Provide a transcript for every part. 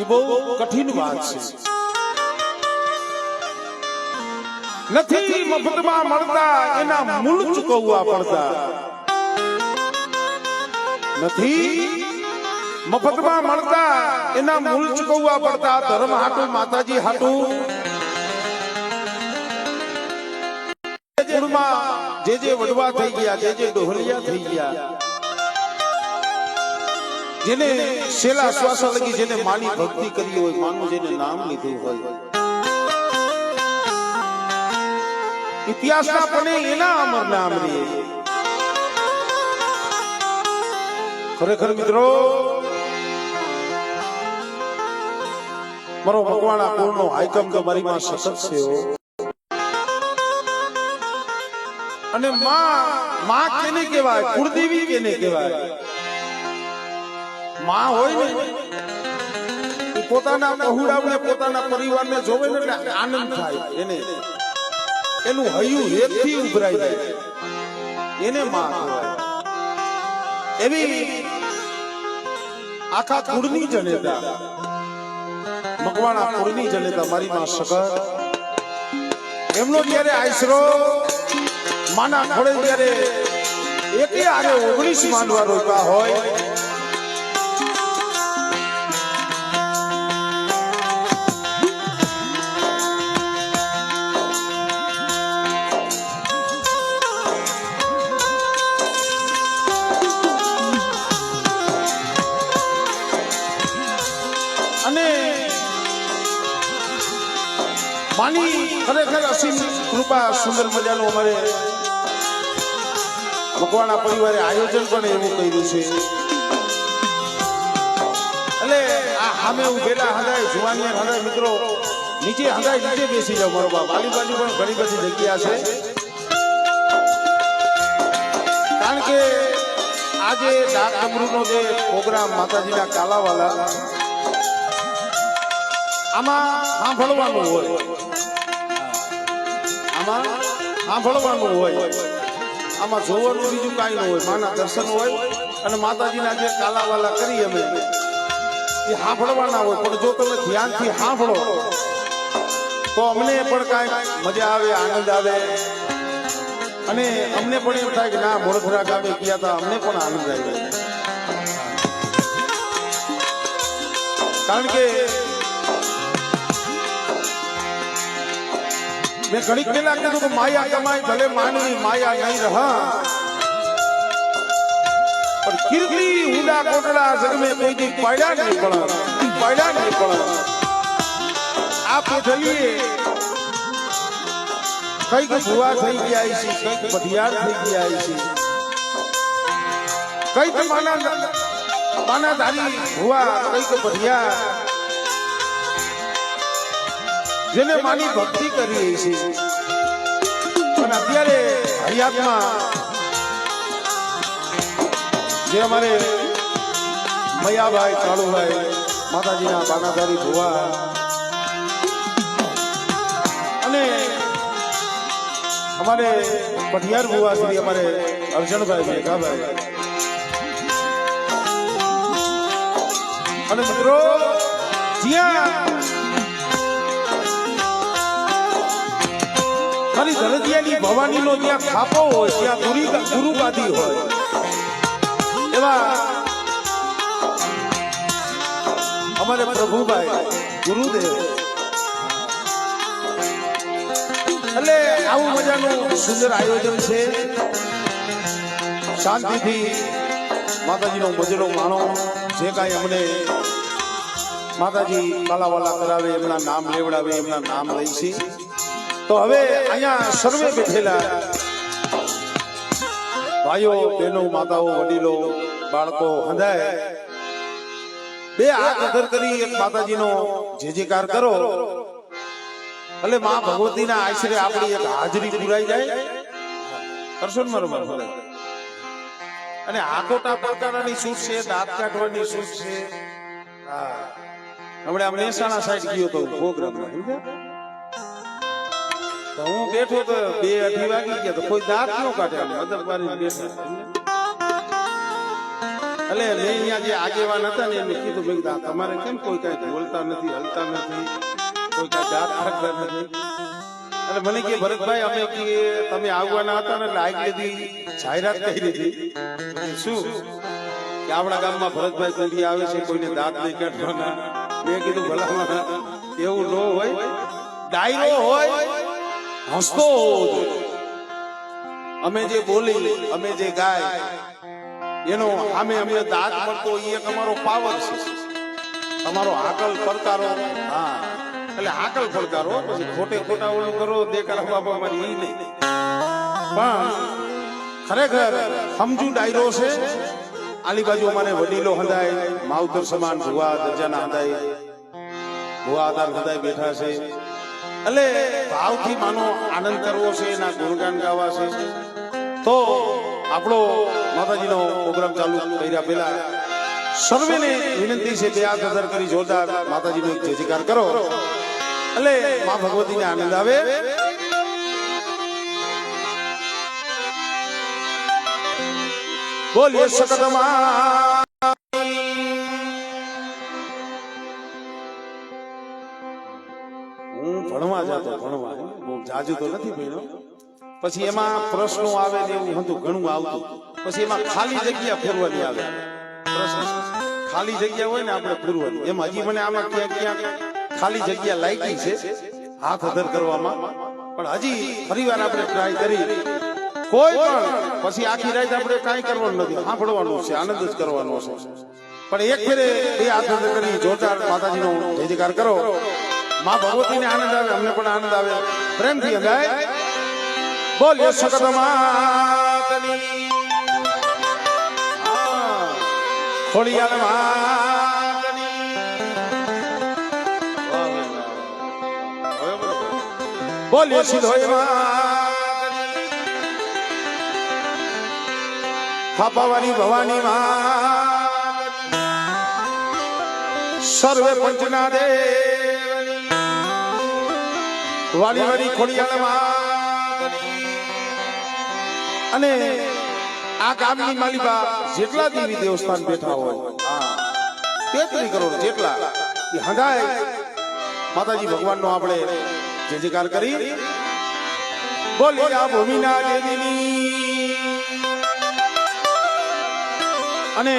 એ બહુ કઠિન વાત છે. નથી મફતમાં મળતા એના મૂળ ચૂકવવા પડતા. નથી મફતમાં મળતા એના મૂળ ચૂકવવા પડતા. ધર્મ હાટું માતાજી હાટું જે વડવા થઈ ગયા, જે ડોહલિયા થઈ ગયા, જેને શેલા શ્વાસ લગી જેને માની ભક્તિ કરી હોય, માનું જેને નામ લીધું હોય, ઇતિહાસના પને એના અમર નામ રે. ખરેખર મિત્રો મારો મકવાણા કુળનો હાઈકમ તો મારી માં સતત છે. અને માં કેને કહેવાય? કુળદેવી કેને કહેવાય? માં હોય ને પોતાના પહોળાવને પોતાના પરિવારને જોવે ને એટલે આનંદ થાય. એને એનું હૈયું હેતથી ઉભરાઈ જાય, એને માં કહેવાય. એવી આખા કુળની જનેતા, મકવાણા કુળની જનેતા મારી માં સગર. એમનો જ્યારે આશરો માના ખોળે ત્યારે એકે આરે 19 માંડવા રોપ્યા હોય. અને માની ખરેખર અસીમ કૃપા, સુંદર મજાનું અમારે મકવાણા પરિવારે આયોજન પણ એવું કર્યું છે. એટલે આ સામે ઉભેલા હદાય જુવાનિયા હદાય મિત્રો નીચે હદાય નીચે બેસી જાવ. મારો બાપ આલી બાજુ પણ ઘણી બધી જગ્યા છે. કારણ કે આજે ડાક ડમરૂનો જે પ્રોગ્રામ માતાજીના કાલાવાલા, આમાં સાંભળવાનું હોય, આમાં સાંભળવાનું હોય, આમાં જોવાનું બીજું કાંઈ ન હોય. માના દર્શન હોય અને માતાજીના જે કાલાવાલા કરી અમે એ સાંભળવાના હોય. પણ જો તમે ધ્યાનથી સાંભળો તો અમને પણ કાંઈક મજા આવે, આનંદ આવે. અને અમને પણ એમ થાય કે ના, મોરખરા ગામે ગયા હતા, અમને પણ આનંદ આવ્યો. કારણ કે મેં ઘડીક પહેલા કીધું કે માયા કમાઈ ભલે માનવી, માયા નહીં રહા. પણ કીર્તિ ઊંડા કોટડા જગ મેં કોઈ દી પાડ્યા નહીં પણ, પાડ્યા નહીં પણ. આ પેઠલીએ કઈક ભુવા થઈ ગયા છે, કઈક પઢિયાર થઈ ગયા છે, કઈક માના ધારી ભુવા, કઈક પઢિયાર જેને માની ભક્તિ કરી છે. અને અત્યારે હયાતમાં જે અમારે મયાભાઈ, કાળુભાઈ, માતાજીના બાનાધારી ભુવા, અને અમારે પઢિયાર ભુવા શ્રી અમારે અર્જણભાઈ, મેઘાભાઈ. અને મિત્રો જ્યાં મારી ધરતીયાની ભવાનીનો જ્યાં ખાપો હોય ત્યાં ગુરુ ગાદી હોય. એવા અમારે પ્રભુભાઈ ગુરુદેવ. એટલે આવું મજાનું સુંદર આયોજન છે. શાંતિથી માતાજીનો મજરો માણો. જે કાંઈ અમને માતાજી કાલાવાલા કરાવે, એમના નામ લેવડાવે, એમના નામ લઈશી. તો હવે અહીંયા સર્વે બેઠેલા ભાઈઓ, બહેનો, માતાઓ, વડીલો, બાળકો હંધાય બે હાથ અધર કરી એક માતાજીનો જયજયકાર કરો. એટલે મા ભગવતીના આશરે આપણી એક હાજરી પુરાઈ જાય. કરશો ને મારો બાપ? અને આકોટા પ્રકારની સૂટ છે, દાંત કાઢવાની સૂટ છે. હમણાં મહેસાણા સાઈડ ગયો તો પ્રોગ્રામમાં, સમજ્યા? તો હું બેઠો તો 2-2:30 વાગી ગયા તો કોઈ દાંત ન કાઢે, મદદ મારી બેઠા. એટલે મેં અહીંયા જે આગેવાન હતા ને એમને કીધું મેં કીધું તમારે કેમ કોઈ કઈ બોલતા નથી, હલતા નથી, કોઈ કઈ દાંત કાઢતા નથી? એટલે મને કે ભરતભાઈ અમે તમે આવવાના હતા ને એટલે આગલી દી જાહેરાત કરી હતી. શું કે આપણા ગામમાં ભરતભાઈ કોઈ આવે છે, કોઈને દાંત નહીં કાઢવાના. મેં કીધું ભલામાં એવું ન હોય, ડાયરો હોય, હસતો હોવો જોઈએ. અમે જે બોલી, અમે જે ગાય એનો અમે દાંત મળતો એ એક અમારો પાવર છે, અમારો હાકલ પડકારો. હા, એટલે હાકલ પડકારો, પછી ખોટે ખોટા ઓલું કરો દેખાડા બાબા મારી ઈ નહીં, પણ ખરેખર સમજુ ડાયરો છે. આલી બાજુ અમારે વડીલો હંધાય, માવતર સમાન ભુવા દરજાના હંધાય, ભુવા આધાર હંધાય બેઠા છે. એટલે ભાવથી માનો આનંદ કરવો છે, એના ગુણગાન ગાવા છે. તો આપણો માતાજીનો પ્રોગ્રામ ચાલુ કર્યા પહેલા સર્વેને વિનંતી છે, બે હાથ અધર કરી જોરદાર માતાજીનો જય જયકાર કરો, એટલે માં ભગવતીને આનંદ આવે. બોલીએ સકતમાં હું ભણવા જતો, ભણવા બહુ જાજુ તો નથી ભણ્યો. પછી એમાં પ્રશ્નો આવે ને એવું હતું ઘણું આવતું. પછી એમાં ખાલી જગ્યા ફેરવાની આવે. પ્રશ્ન ખાલી જગ્યા હોય ને આપણે ફેરવાની. એમ હજી મને આમાં ક્યાંક ક્યાંક ખાલી જગ્યા લાગી છે હાથ અધર કરવામાં, પણ હજી ફરીવાર આપણે ટ્રાય કરી. કોઈ પણ પછી આખી રાત આપણે કાંઈ કરવાનું નથી, સાંભળવાનું છે, આનંદ જ કરવાનો છે. પણ એક ફેરે બે હાથ અધર કરી જોરદાર માતાજીનો જય જયકાર કરો. માં ભગવતીને આનંદ આવે, અમને પણ આનંદ આવે. પ્રેમથી ગાય બોલીએ સકત માતની ખોડિયાર માતની. બોલીએ સિદ્ધોય માતની થાપાવાળી ભવાની માતની સર્વે પંચના દેવની વાલી વાલી ખોડિયાર માતની. અને આ ગામની માલિકા જેટલા દેવી દેવસ્થાન બેઠા હોય, 33 કરોડ જેટલા, એ હંધાય માતાજી ભગવાનનો આપણે જય જયકાર કરી. બોલી આ ભૂમિના દેવીની. અને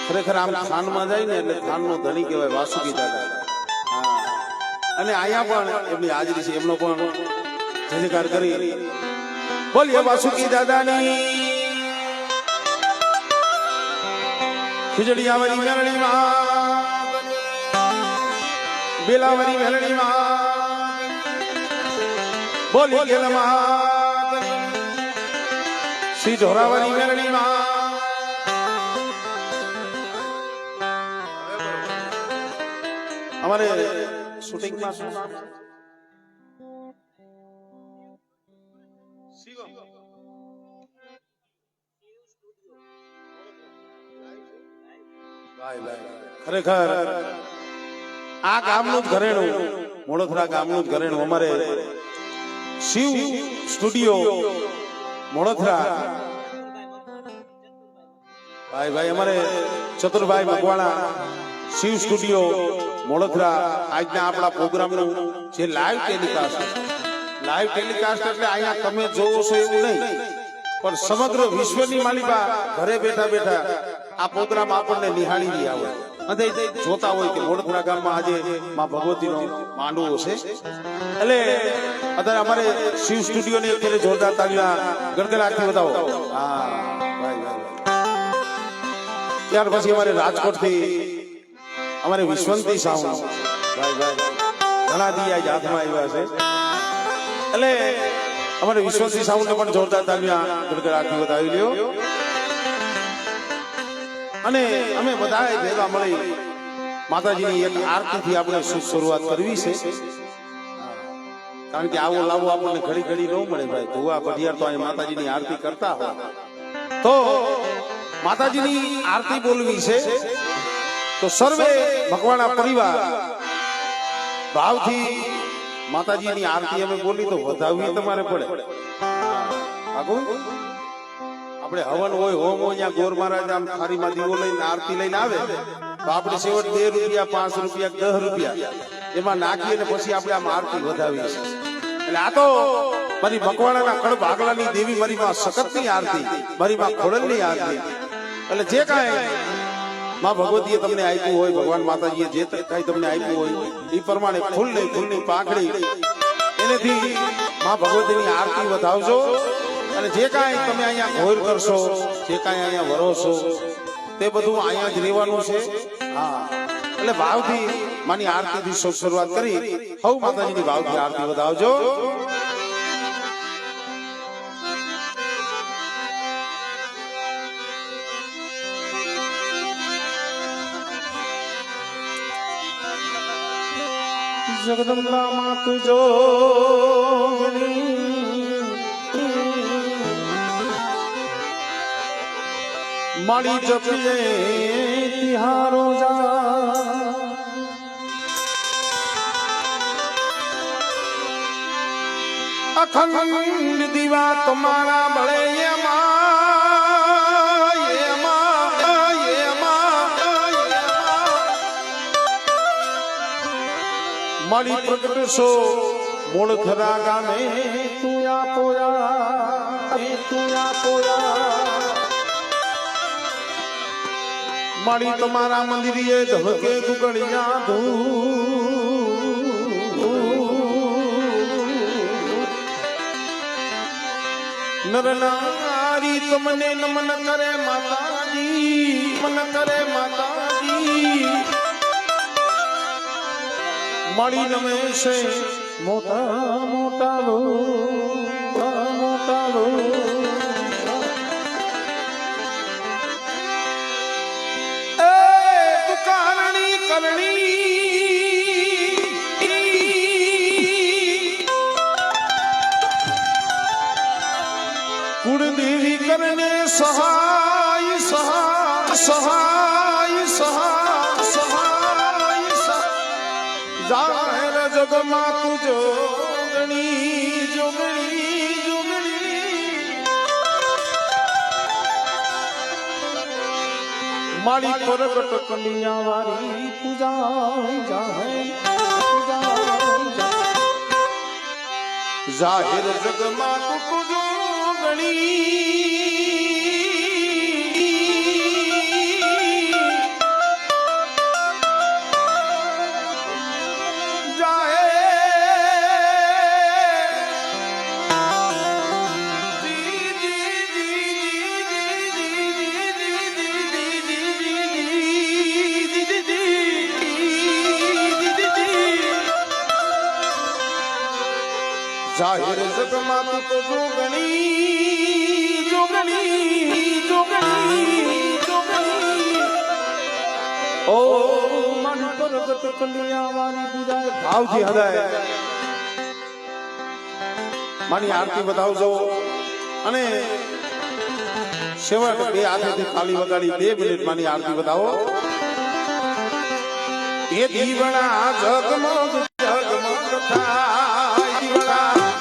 ખરેખર આમ ખાનમાં જાય ને એટલે ખાનનો ધણી કહેવાય વાસુકી દાદા. અને અહીંયા પણ એમની હાજરી છે, એમનો પણ જય જયકાર કરી. બોલીએ વાસુકી દાદાની ખીજડીયાવાળી મેરણી માં, બેલાવાળી મેરણી માં. બોલી ગેલ માં શ્રી ઢોરાવાળી મેરણી માં. અમારે શૂટિંગમાં શું નામ છે? ખરેખર આ ગામનું જ ઘરેણું, મોડોદરા ગામનું જ ઘરેણું. અમારે શિવ સ્ટુડિયો મોડોદરા ભાઈ અમારે ચતુરભાઈ મકવાણા શિવ સ્ટુડિયો મોડોદરા આજના આપણા પ્રોગ્રામનું જે લાઈવ ટેલિકાસ્ટ એટલે અહીંયા તમે જોવો છો એવું નહીં, પણ સમગ્ર વિશ્વની માલિકા ઘરે બેઠા બેઠા આ પ્રોગ્રામ આપણને નિહાળી રહ્યા હોય અને જોતા હોય કે મોડોદરા ગામમાં આજે માં ભગવતીનો માંડવો છે. એટલે અત્યારે અમારે શિવ સ્ટુડિયો ની અત્યારે જોરદાર તાળીના ગડગડાટથી બતાવો. હા ભાઈ. ત્યાર પછી અમારે રાજકોટથી અમારે વિશ્વંતી સાઉન્ડ ભાઈ ઘણા દી આજ હાથમાં આવ્યા છે. એટલે અમારે વિશ્વંતી સાઉન્ડ પણ જોરદાર તાળીના ગડગડાટથી બતાવી લ્યો. અને અમે બધા ભેગા મળી માતાજીની એક આરતીથી આપણે શરૂઆત કરવી છે. કારણ કે આવો લાવો આપણને ઘડી ઘડી ન મળે ભાઈ. ધુવા ભઢિયાર તો અહીં માતાજીની આરતી કરતા હોય તો માતાજીની આરતી બોલવી છે. તો સર્વે ભગવાના પરિવાર ભાવથી માતાજીની આરતી અમે બોલી તો વધાવવી તમારે પડે. આપણે હવન હોય હોમ હોય ત્યાં ગોર મહારાજ આમ થાળીમાં દીવો લઈને આરતી લઈને આવે તો આપણે છેવટ 2 રૂપિયા 5 રૂપિયા 10 રૂપિયા એમાં નાખીએ ને પછી આપણે આમ આરતી વધાવીએ છીએ એટલે આ તો મારી મકવાણાના કડ ભાગલાની દેવી મારી માં સખતની આરતી મારી માં ખોડલની આરતી એટલે જે કાંઈ માં ભગવતીએ તમને આપ્યું હોય ભગવાન માતાજીએ જે કાંઈ તમને આપ્યું હોય એ પ્રમાણે ફૂલની પાંખડી એનેથી માં ભગવતીની આરતી વધાવજો અને જે કાંઈ તમે અહીંયા ઘોર કરશો જે કાંઈ અહીંયા વરોશો તે બધું અહીંયા જ રહેવાનું છે હા એટલે ભાવથી માની આરતીથી શરૂઆત કરી હવ માતાજીની ભાવથી આરતી વધાવજો જગદંબા માં તુજો મારી જપીએ તિહારો જા અખંડ દીવા તમારા બળે મારી પ્રગટ સો મૂળ ખરા ગામે તુયા પોયા મારી તમારા મંદિરે ધમકે ગુગળિયા નર નારી તમને નમન કરે માતાજી મારી નમે છે મોટા લો કરણી કુળદેવી કરને સહાય જાહેર જગમાં તું જોગણી મારી પ્રગટ કન્યા વારી પૂજા જાહેર જગમાં તું જોગણી જાહેર જગમાં તો જોગણી ઓ મન પ્રગટ કન્યા વારી પૂજાય ભાવથી હદાય મારી આરતી બતાવજો અને સેવક બે હાથેથી તાળી વગાડી 2 મિનિટ મારી આરતી બતાવો એ દીવણા જગમગ થાય આરતી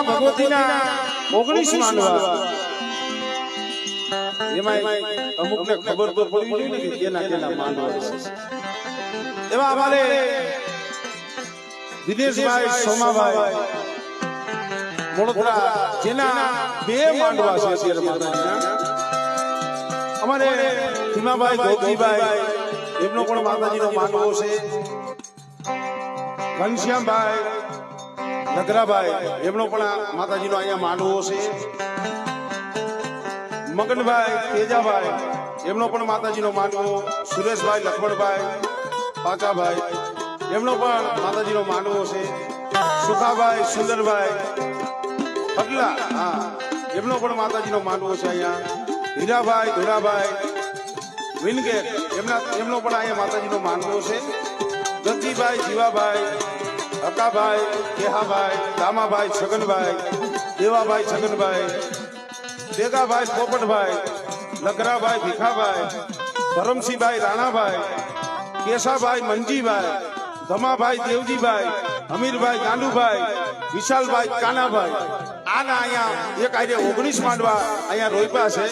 ભગવતીના 19 માંડવા એમાં અમુકને ખબર તો પડવી જોઈએ ને કે કેના કેના માંડવા છે. એવા અમારે દિનેશભાઈ સોમાભાઈ મોડોદરા જેના 2 માંડવા છે અત્યારે માતાજીના. અમારે ધીમાભાઈ ગોપજીભાઈ એમનો પણ માતાજીનો માંડવો છે. ઘનશ્યામભાઈ નગરાભાઈ એમનો પણ માતાજીનો અહીંયા માંડવો છે. મગનભાઈ તેજાભાઈ એમનો પણ માતાજીનો માંડવો. સુરેશભાઈ લખમણભાઈ પાકાભાઈ એમનો પણ માતાજીનો માંડવો છે. સુખાભાઈ સુંદરભાઈ પગલા એમનો પણ માતાજીનો માંડવો છે અહીંયા. હીરાભાઈ ધોરાભાઈ વિનગેર એમનો પણ અહીંયા માતાજીનો માંડવો છે. ગંજીભાઈ જીવાભાઈ અકાભાઈ કેહાભાઈ દામાભાઈ છગનભાઈ દેવાભાઈ છગનભાઈ દેગાભાઈ પોપટભાઈ લગરાભાઈ ભીખાભાઈ ધરમસિંહભાઈ રાણાભાઈ કેશાભાઈ મંજીભાઈ ધમાભાઈ દેવજીભાઈ અમીરભાઈ ગાંડુભાઈ વિશાલભાઈ કાનાભાઈ આના અહીંયા એક આજે 19 માંડવા અહીંયા રોપ્યા છે.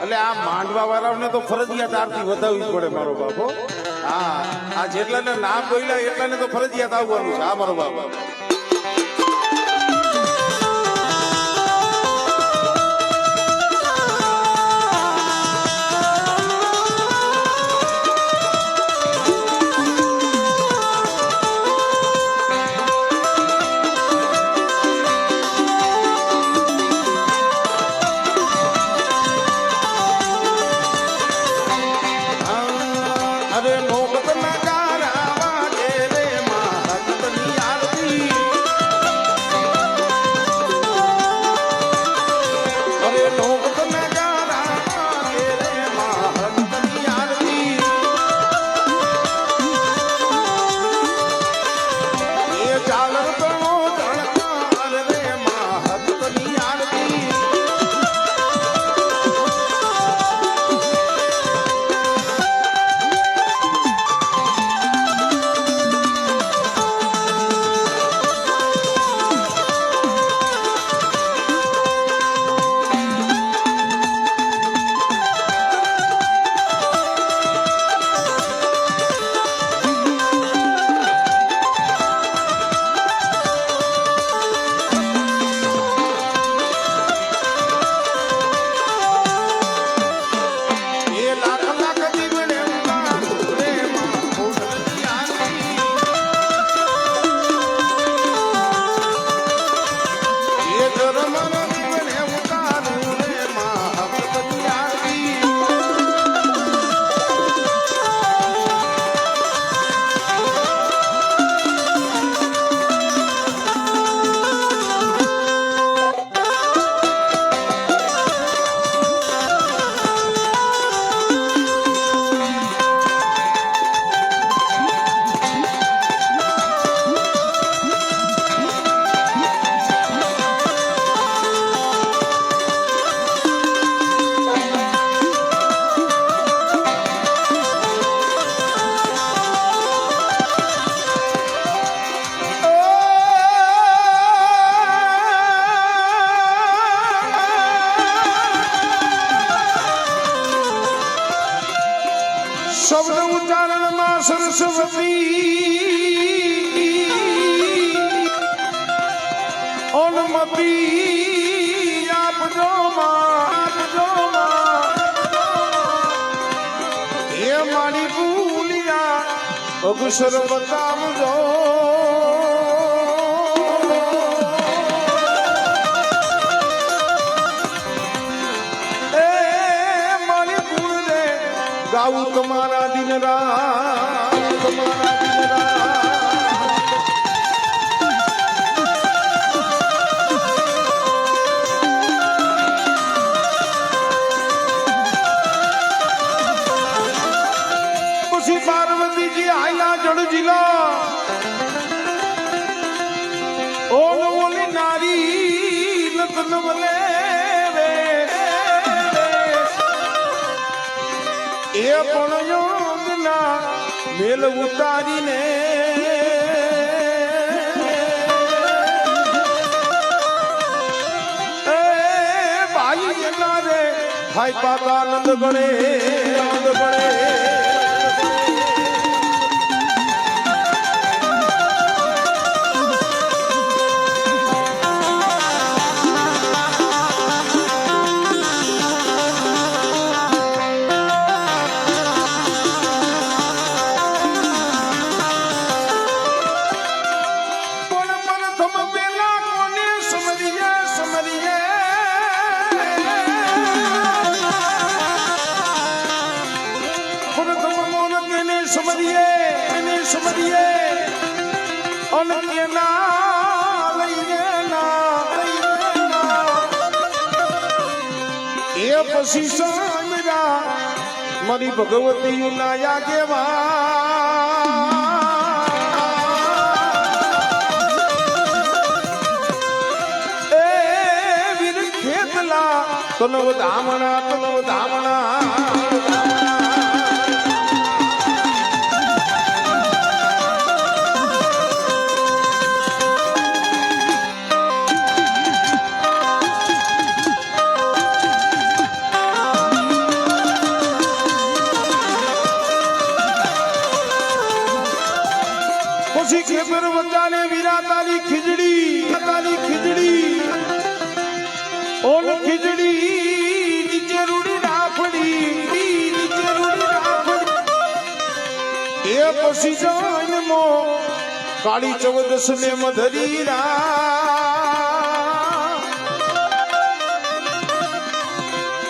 એટલે આ માંડવા વાળાઓને તો ફરજિયાત આરતી વધાવવી પડે મારો બાપો. હા, આ જેટલાને નામ બોલ્યા એટલાને તો ફરજિયાત આવવાનું છે. આ મારો બાપો અરે નોબત નગારા વાગે રે માં ભક્તની આરતી શબ્દ ઉચ્ચારણમાં સરસ્વતી ઓનમતી આપજો એ મારી ભૂલિયા અગુસર બતાવજો ગાવું તમારા દિન રાત તમારા દિન રાત પછી પાર્વતીજી આયા જડ જિલ્લા ઓલ ઓલી નારી લગ્ન વલે એ પણ યોગના મેલ ઉતારીને એ ભાઈ એના રે ભાઈ પાકા નંદ ગણે પછી સામરા મારી ભગવતી નાયા કેવા એ વીર ખેતલા તનવ ધામણા પછી ખેતર વચાને વિરાતાની ખીજડી ઓલ ખીજડી નીચે રૂડી રાખડી એ પછી જન્મો કાળી 14 ને મધરી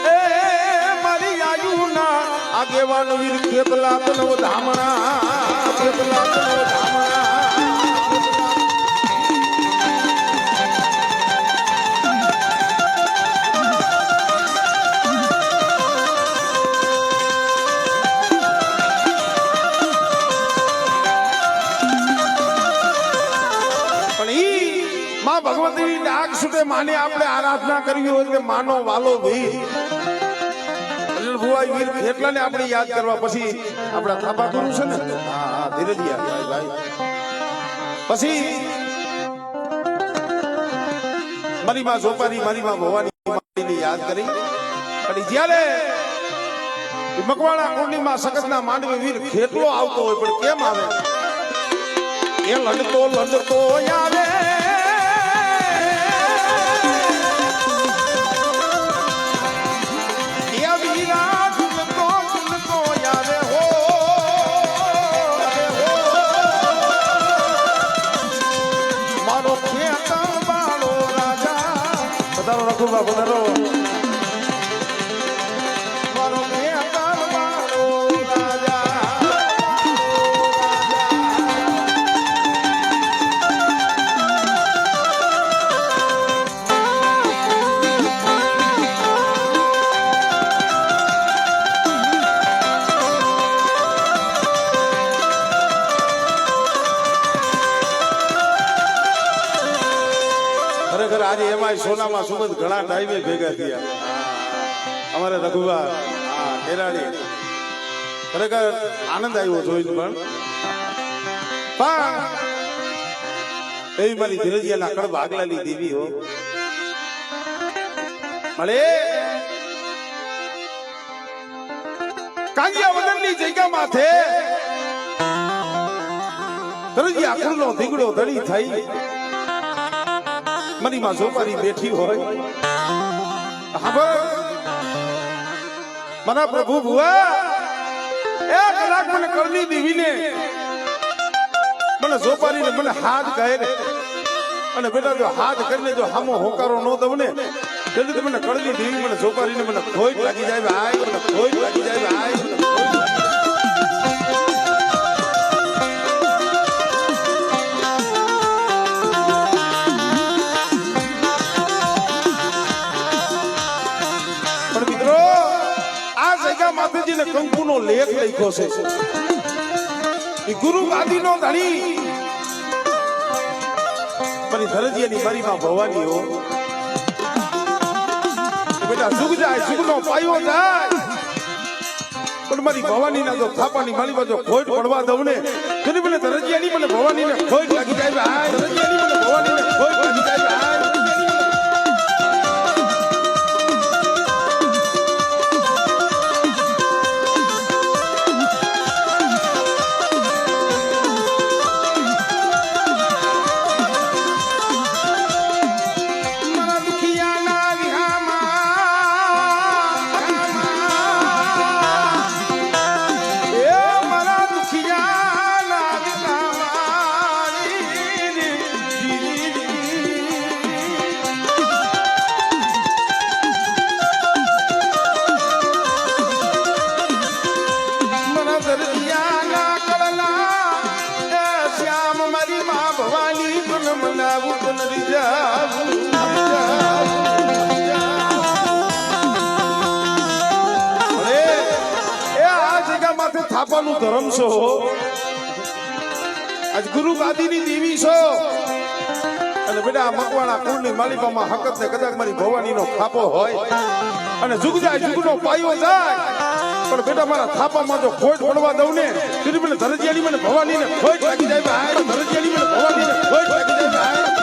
એ મારી આયુના આગેવાન વીર ખેતલા તનવ ધામણા ભગવતી ડાક સુધે માને આપણે આરાધના કરવી હોય કે માનો વાલો વીર ભુવાઈ વીર ખેતલાને આપણે યાદ કરવા પછી આપણા થાપા ગુરુ છે ને હા ધીરજીયા ભાઈ પછી મારી માં સોપારી મારી માં ભવાની યાદ કરી અને જ્યારે મકવાણા કુંડીમાં સખતના માંડવે વીર ખેતલો આવતો હોય પણ કેમ આવે એ લડતો આવે વધારો મારો મેતાર મારો રાજા ખરેખર આજે એમાં સોનામાં સુગંધ ઘણા ટાઈમે ભેગા થયા અમારે રઘુવા હેરાણી ખરેખર આનંદ આવ્યો જોઈને પણ એવી મારી ધીરજીયાના કડબ આગલાની દેવી હો મળે કાંગિયા વગરની જગ્યા માથે તરજી આકડનો ધીગડો ધડી થઈ મારી માં ઝોપારી બેઠી હોય હા મારા પ્રભુ ભુવા એક લાખ મને કરલી દીવીને મને ઝોપારીને મને હાથ કહે અને બેટા જો હાથ કરીને જો હામો હોકારો ન દઉં ને એટલે મને કળલી દેવી મને ઝોપારીને મને ખોટ લાગી જાય ભાઈ મને ખોટ લાગી જાય ભાઈ મને ખોટ લાગી પણ મિત્રો આ જગ્યા માતાજીને કંકુનો લેખ લખ્યો છે એ ગુરુ ગાદીનો ધણી મારી ધરજીયાની મારી માં ભવાની હો બેટા સુખ જાય સુખનો પાયો જાય પણ મારી ભવાનીના જો થાપાની મારી બાજુ ખોટ પડવા દઉં ને તેની મને ધરજીયાની મને ભવાનીને ખોટ લાગી જાય ભાઈ ધરજીયાની મને ભવાનીને ખોટ લાગી જાય ભાઈ થાપાનું ધર્મ છો આજ ગુરુ ગાદીની દેવી છો અને બેટા મકવાણા કુળની માલિકામાં હકત ને કદાચ મારી ભવાનીનો થાપો હોય અને જુગ જાય જુગનો પાયો જાય પણ બેટા મારા થાપામાં જો ખોટ પડવા દઉં ને તેથી મને ધરજીયાની મને ભવાનીને ખોટ લાગી જાય ભાઈ ધરજીયાની મને ભવાનીને ખોટ લાગી જાય ભાઈ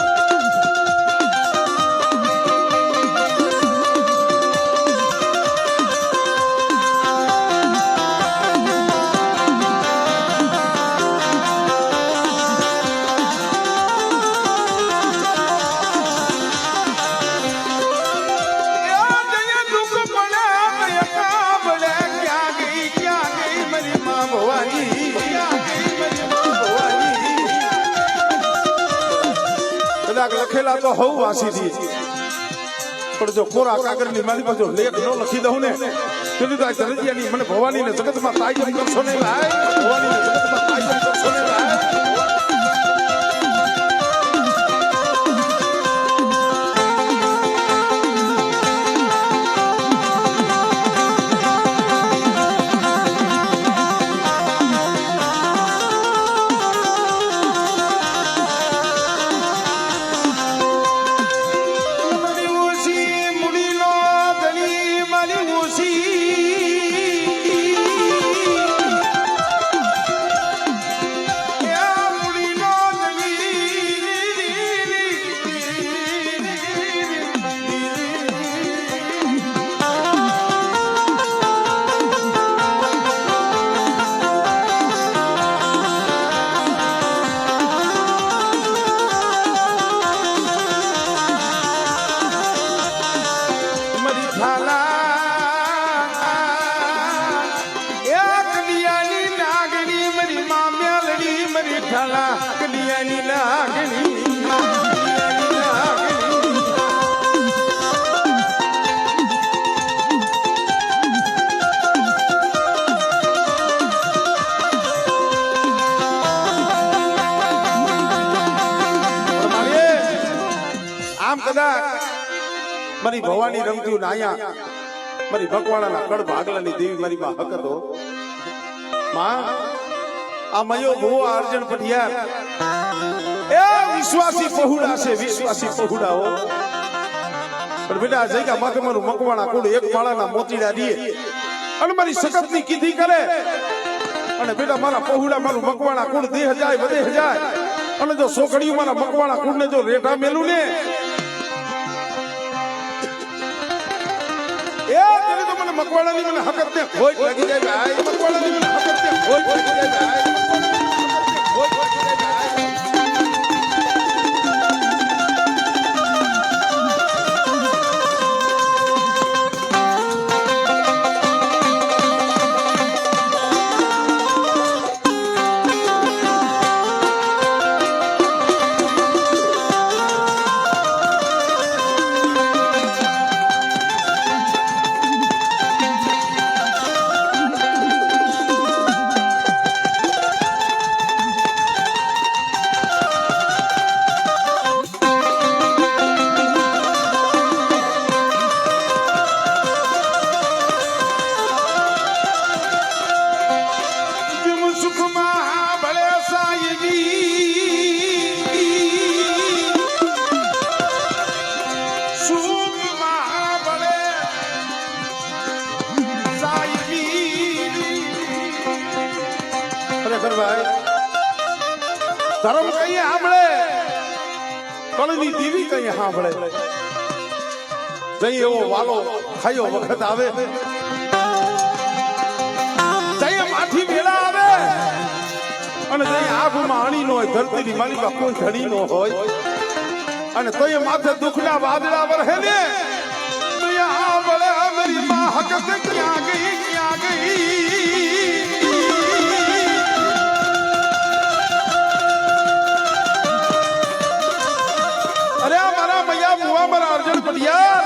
લખેલા તો હવ વાસી થી પણ જો કોરા કાગળની મારી પાસે લેખ ન લખી દઉં ને તેની તો ધરજીયાની મને ભવાનીને જગતમાં કાયમ કરશો ને ભાઈ ભવાનીને જગતમાં કાયમ કરશો ને ભાઈ મારી ભવાની રમતી નાયા મારી ભગવાણાના કડ ભાગલાની દેવી મારી માં હકતો માં આ મયો ભુવો અર્જણ પઠિયાર એ વિશ્વાસી પહુડા છે વિશ્વાસી પહુડાઓ પણ બેટા આ જગ્યા માથે મારું મકવાણા કુડ એક માળાના મોતીડા દીએ અને મારી સકતની કીધી કરે અને બેટા મારા પહુડા મારું મકવાણા કુડ દેહ જાય વધે જાય અને જો સોકડીયું મારા મકવાણા કુડ ને જો રેઠા મેલું ને મકવાણાની મને હકત ને ખોટ લાગી જાય ભાઈ મકવાણાની મને હકત ને ખોટ લાગી જાય ભાઈ ખોટ લાગી જાય ભાઈ ધર્મ કહીએ સાંભળે કળની દીવી કહીએ સાંભળે જઈ એવો વાલો ખાયો વખત આવે જઈ માઠી વેળા આવે અને જઈ આંખમાં અણી નો હોય ધરતીની માલિકા કોઈ ધણી નો હોય અને તો એ માથે દુઃખના વાદળા વરહે ને તો એ સાંભળે મારી માં હકત ક્યાં ગઈ ક્યાં ગઈ અર્જુન પડિયાર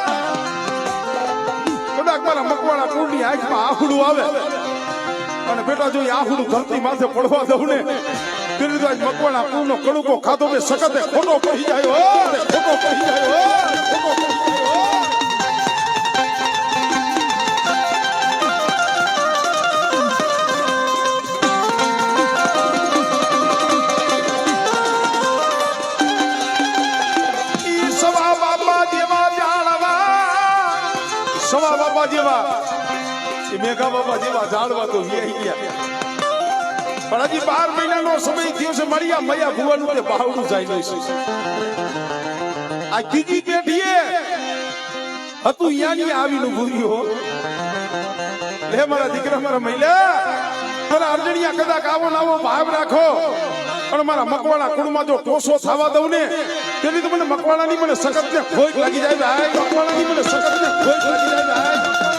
કદાચ મારા મકવાણા કુળની આંખમાં આહુડું આવે અને બેટા જો આહુડું ધરતી માથે પડવા દઉં ને ત્યારે તો મકવાણા કુળનો કણુકો ખાધો બે સખતે ખોટો પડી જાય ખોટો પડી જાય ખોટો પડી સવા બાપા જેવા એ મેઘા બાપા જેવા જાણવા તો ગયા પણ હજી 12 મહિનાનો સમય થયો છે મારી આ મૈયા ભુવાનું તે બાવડું જાય છે આ કીકી પેઢીએ હતું યાની આવીનું ભૂર્યો લે મારા દીકરા મારા મૈલા મારા અર્જણિયા કદાચ આવો નાવો ભાવ રાખો પણ મારા મકવાણા કુળમાં જો ટોસો થવા દઉં ને તેની તો મને મકવાણાની મને સખત ને ખોટ લાગી જાય ભાઈ મકવાણાની મને સખત ને ખોટ લાગી જાય ભાઈ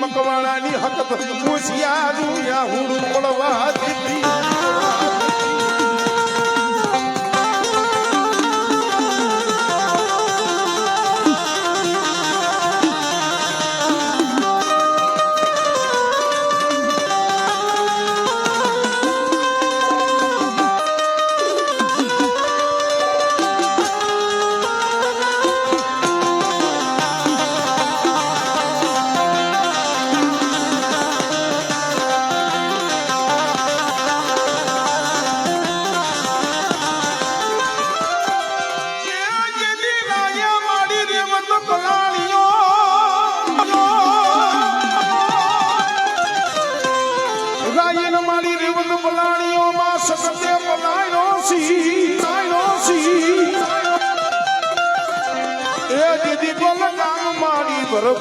મકવાણાની હકત હોશિયારું યા હુડું પડવા દીધી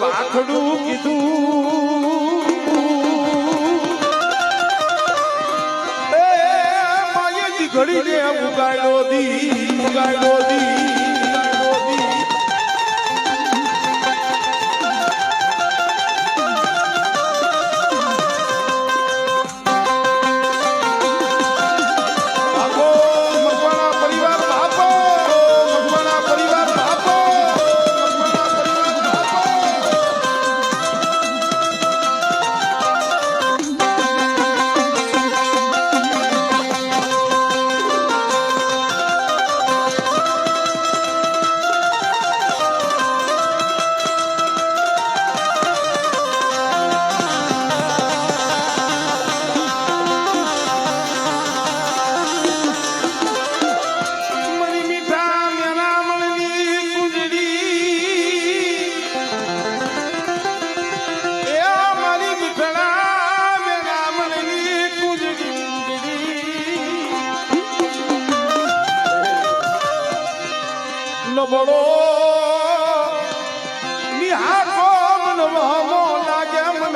વાખડું કીધું એ માયજી ઘડી ને ઉગાડો દી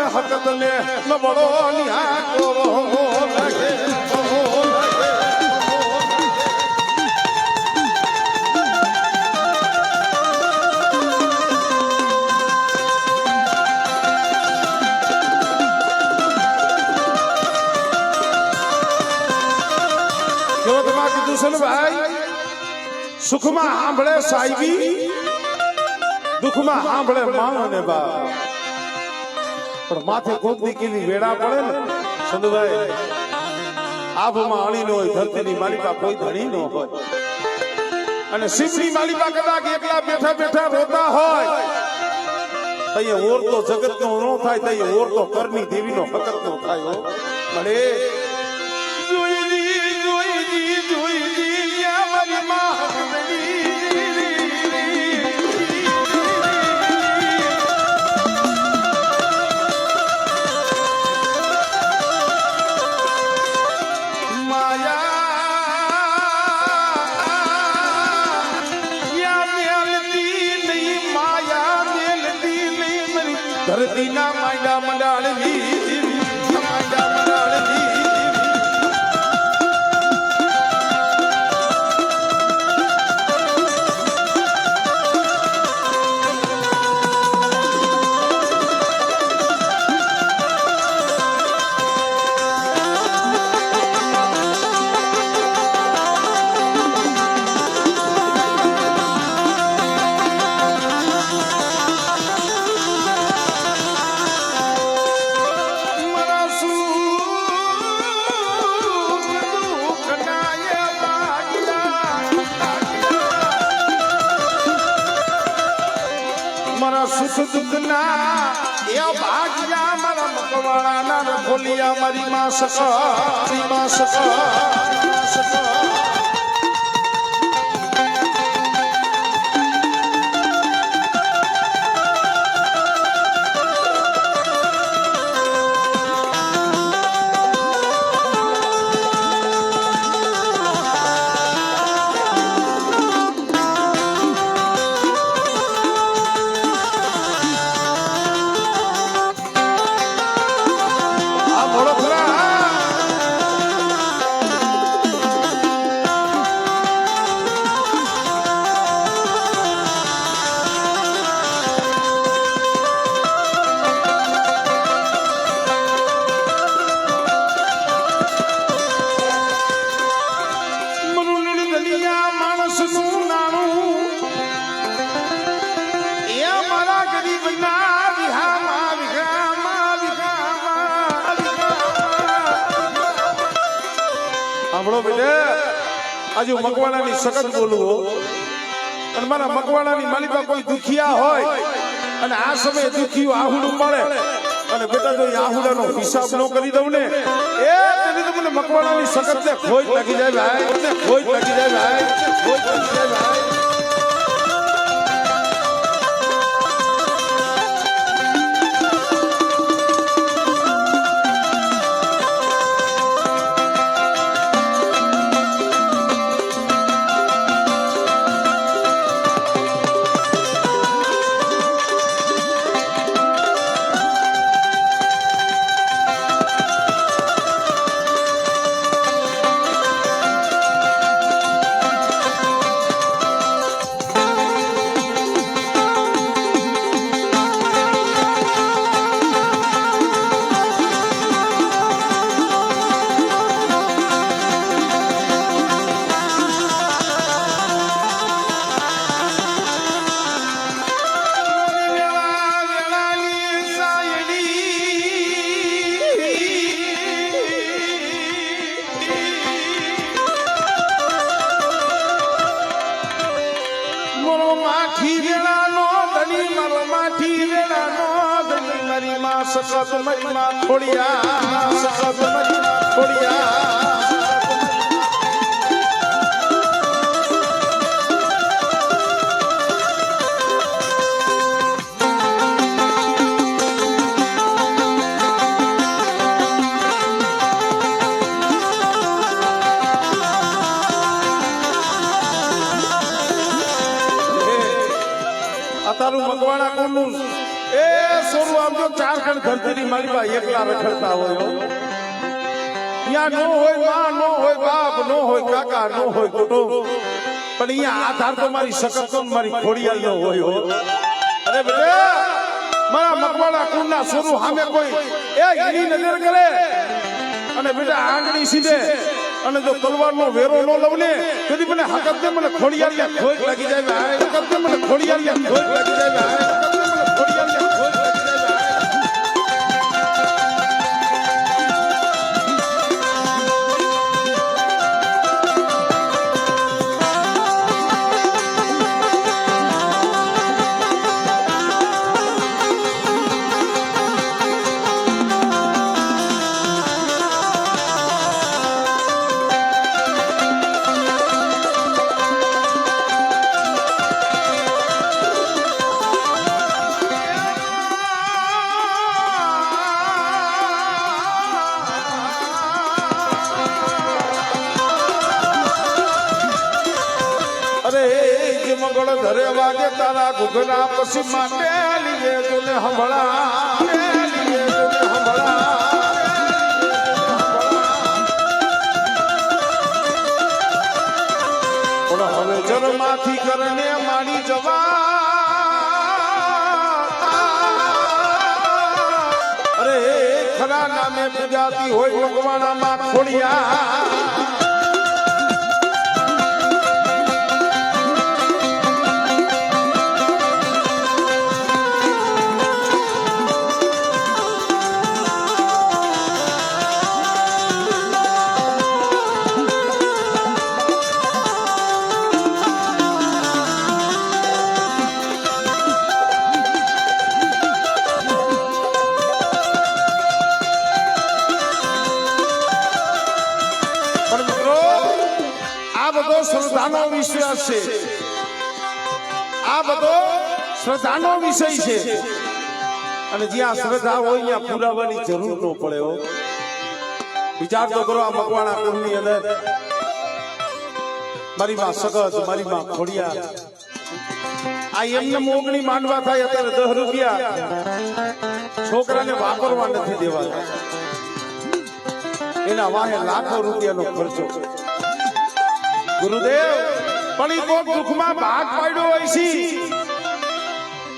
હકત ને નબળો નિહાળો લાગે ભાઈ સુખમાં સાંભળે સાહેબી દુઃખમાં સાંભળે માં અને બા પણ માથે કોક દીકરીની વેડા પડે ને સંધુભાઈ આભમાં અણી ન હોય ધરતીની માલિકા કોઈ ધણી ન હોય અને શિવની માલિકા કદાચ એકલા બેઠા બેઠા રોતા હોય તઈએ ઓર તો જગત નો ન થાય તઈએ ઓર તો કરની દેવી નો હકત નો થાય હો મળે ધરતી ના માંડા મંડાળની માંડા મંડાળની સુખ દુઃખના એ ભાગ્યા મારા મકવાળાના રખોલિયા મારી માં આજે મકવાણાની સખત બોલવું અને મારા મકવાણાની માલિકા કોઈ દુખિયા હોય અને આ સમયે દુખિયું આહુડું મળે અને બેટા જો આહુડાનો હિસાબ ન કરી દઉં ને એ તેની તો મને મકવાણાની સખત ને ખોટ લાગી જાય ભાઈ ખોટ લાગી જાય ભાઈ ખોટ લાગી જાય ભાઈ સખત મહિમા ખોડિયા સખત મહિમા ખોડિયા આ તારું મકવાણા કોનું એ સોરું આમ તો ચાર ખંડ ધરતીની મારી પાસે એકલા રખડતા હોય ત્યાં નો હોય માં નો હોય બાપ નો હોય કાકા નો હોય કુટુંબ પણ અહીંયા આધાર તો મારી સકત તો મારી ખોડિયાલ નો હોય અરે બેટા મારા મકવાડા કુંડના સોરું સામે કોઈ એ એની નજર કરે અને બેટા આંગળી સીધે અને જો તલવારનો વેરો નો લવને તેથી મને હકત દે મને ખોડિયાલિયા ખોટ લાગી જાય હકત દે મને ખોડિયાલિયા ખોટ લાગી જાય હકત દે મને ખોડિયાલિયા ખોટ લાગી જાય મગળ ધરે વાગે તારા ઘૂઘરા પછી માટે લીએ તુને હંભળા લીએ તુને હંભળા પણ હવે જન્માથી કરને મારી જવા અરે ખરા નામે પૂજાતી હોય ભગવાનામાં ખોડિયા શ્રદ્ધાનો વિશ્વાસ છે આ બધો શ્રદ્ધાનો વિષય છે અને જ્યાં શ્રદ્ધા હોય ત્યાં પુરાવાની જરૂર ન પડે હો વિચાર તો કરો આ મકવાણા કુંડની અંદર મારી માં સગત મારી માં ખોડિયા આ એમને મોગણી માંડવા થાય અત્યારે 10 રૂપિયા છોકરાને વાપરવા નથી દેવાતા એના વાહે લાખો રૂપિયાનો ખર્ચો ગુરુદેવ પણ કોક દુઃખમાં ભાગ પાડ્યો હોય છે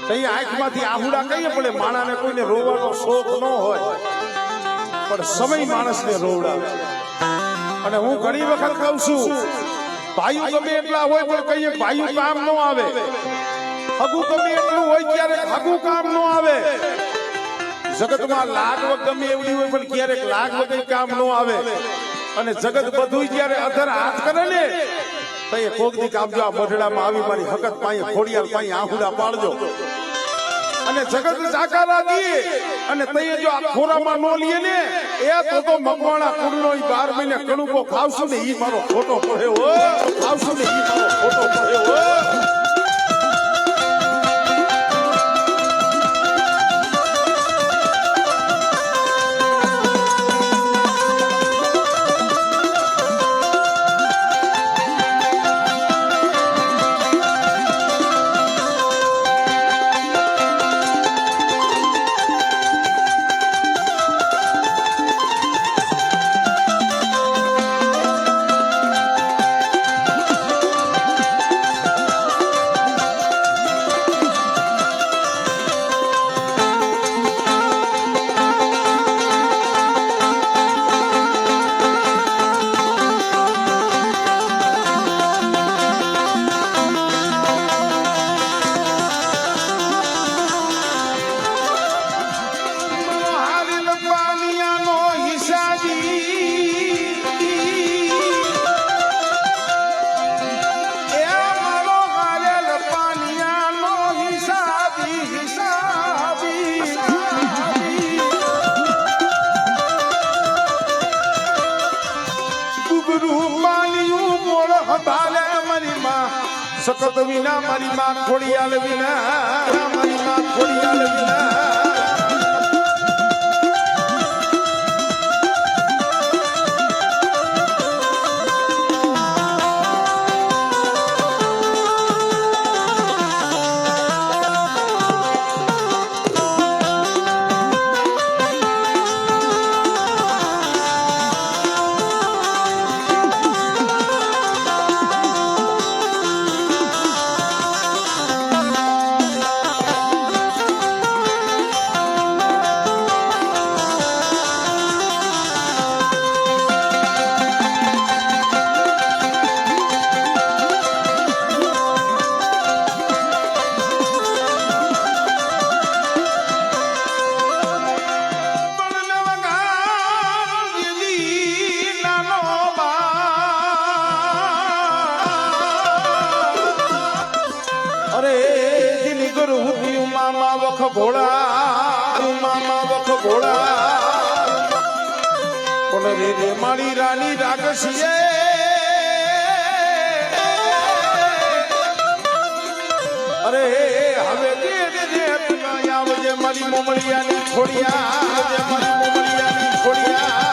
તઈ આંખમાંથી આહુડા કહીએ પડે માણાને કોઈને રોવાનો શોખ ન હોય પણ સમય માણસને રોવડાવે અને હું ઘણી વખત કહું છું ભાઈઓ ગમે એટલા હોય પણ કહીએ ભાઈઓ કામ ન આવે હગું ગમે એટલું હોય ક્યારેક હગું કામ ન આવે જગતમાં લાગ ગમે એવડી હોય પણ ક્યારેક લાગ વગર કામ ન આવે અને જગત બધું જયારે અધર હાથ કરે ને તો એ કોકની કાપજો આ મઢડામાં આવી મારી હકત પાએ ખોડિયાલ પાએ આહુડા પાડજો અને જગત જાકારા દીએ અને તઈએ જો આ ખોરામાં નો લીએ ને એ તો મકવાણા કુંડનો 12 મહિને કણુકો ખાવશું ને ઈ મારો ખોટો પડ્યો હો ખાવશું ને ઈ મારો ખોટો પડ્યો હો સકત વિના મારી માં ખોડિયાલ વિના મારી માં ખોડિયાલ વિના મામા વખ ભોળા મામા વખ ભોળા પણ રે રે મારી રાની રાગસીએ અરે હવે દે આવજે મારી મોમળિયાની છોડિયા આવજે મારી મોમળિયાની છોડિયા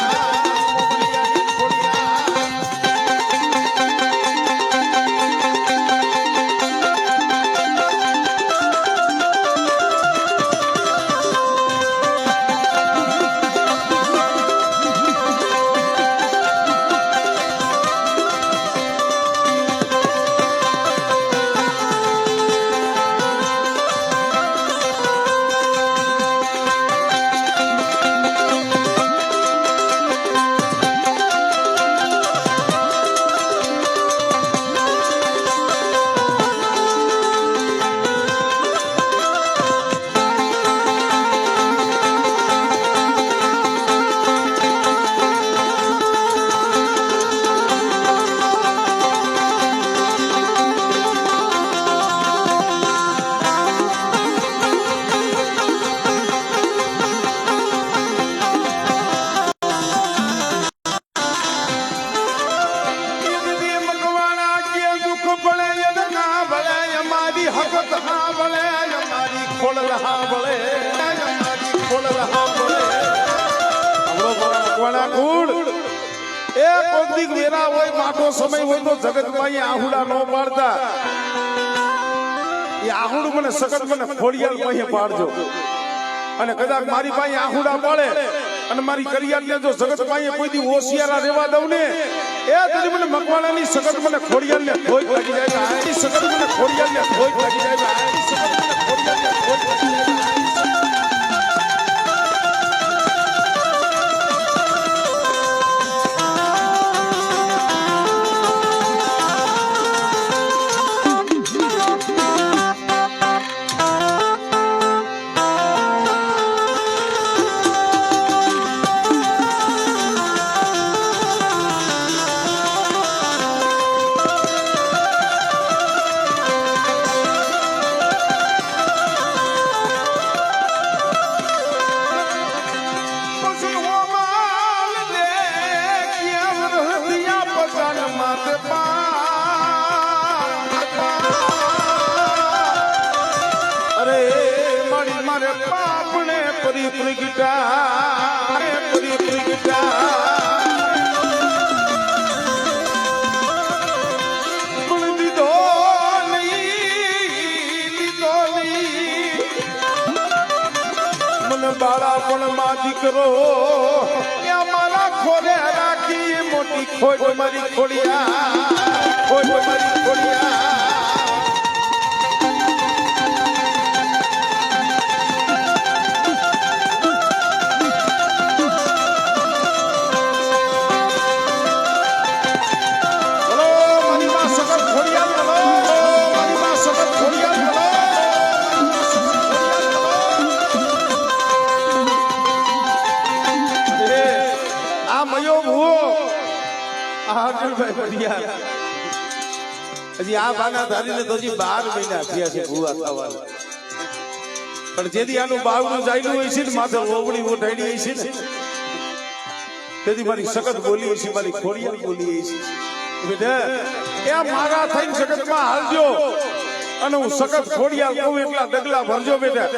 સમય હોય તો જગતભાઈ આહુડા નો પાડતા એ આહુડ મને સખત મને ખોડિયાલ પાસે પાડજો અને કદાચ મારી પાસે આહુડા પાડે અને મારી કરિયાલને જો જગતભાઈ કોઈ દી ઓશિયારા રહેવા દઉં ને એ તરી મને મકવાણાની સખત મને ખોડિયાલને ખોટ લાગી જાય આ સખત મને ખોડિયાલને ખોટ લાગી જાય આ સખત મને ખોડિયાલને ખોટ લાગી જાય બાળા પણ માં દીકરો મારા ખોરે રાખી મોટી ખોટ મારી ખોડિયા ખોટ મારી ખોડિયા હજી આ બાના ધારીને તો હજી 12 મહિના થયા છે ભૂવા થવાના પણ જેથી આનું બાવનું જાયલું હોય છે ને માથે ઓવડી ઓઢાડી હોય છે ને તેથી મારી સખત બોલી હોય છે મારી ખોડિયાલ બોલી હોય છે બેટા એ મારા થઈને સખતમાં હાલજો અને હું સખત ખોડિયાલ કહું એટલા ડગલા ભરજો બેટા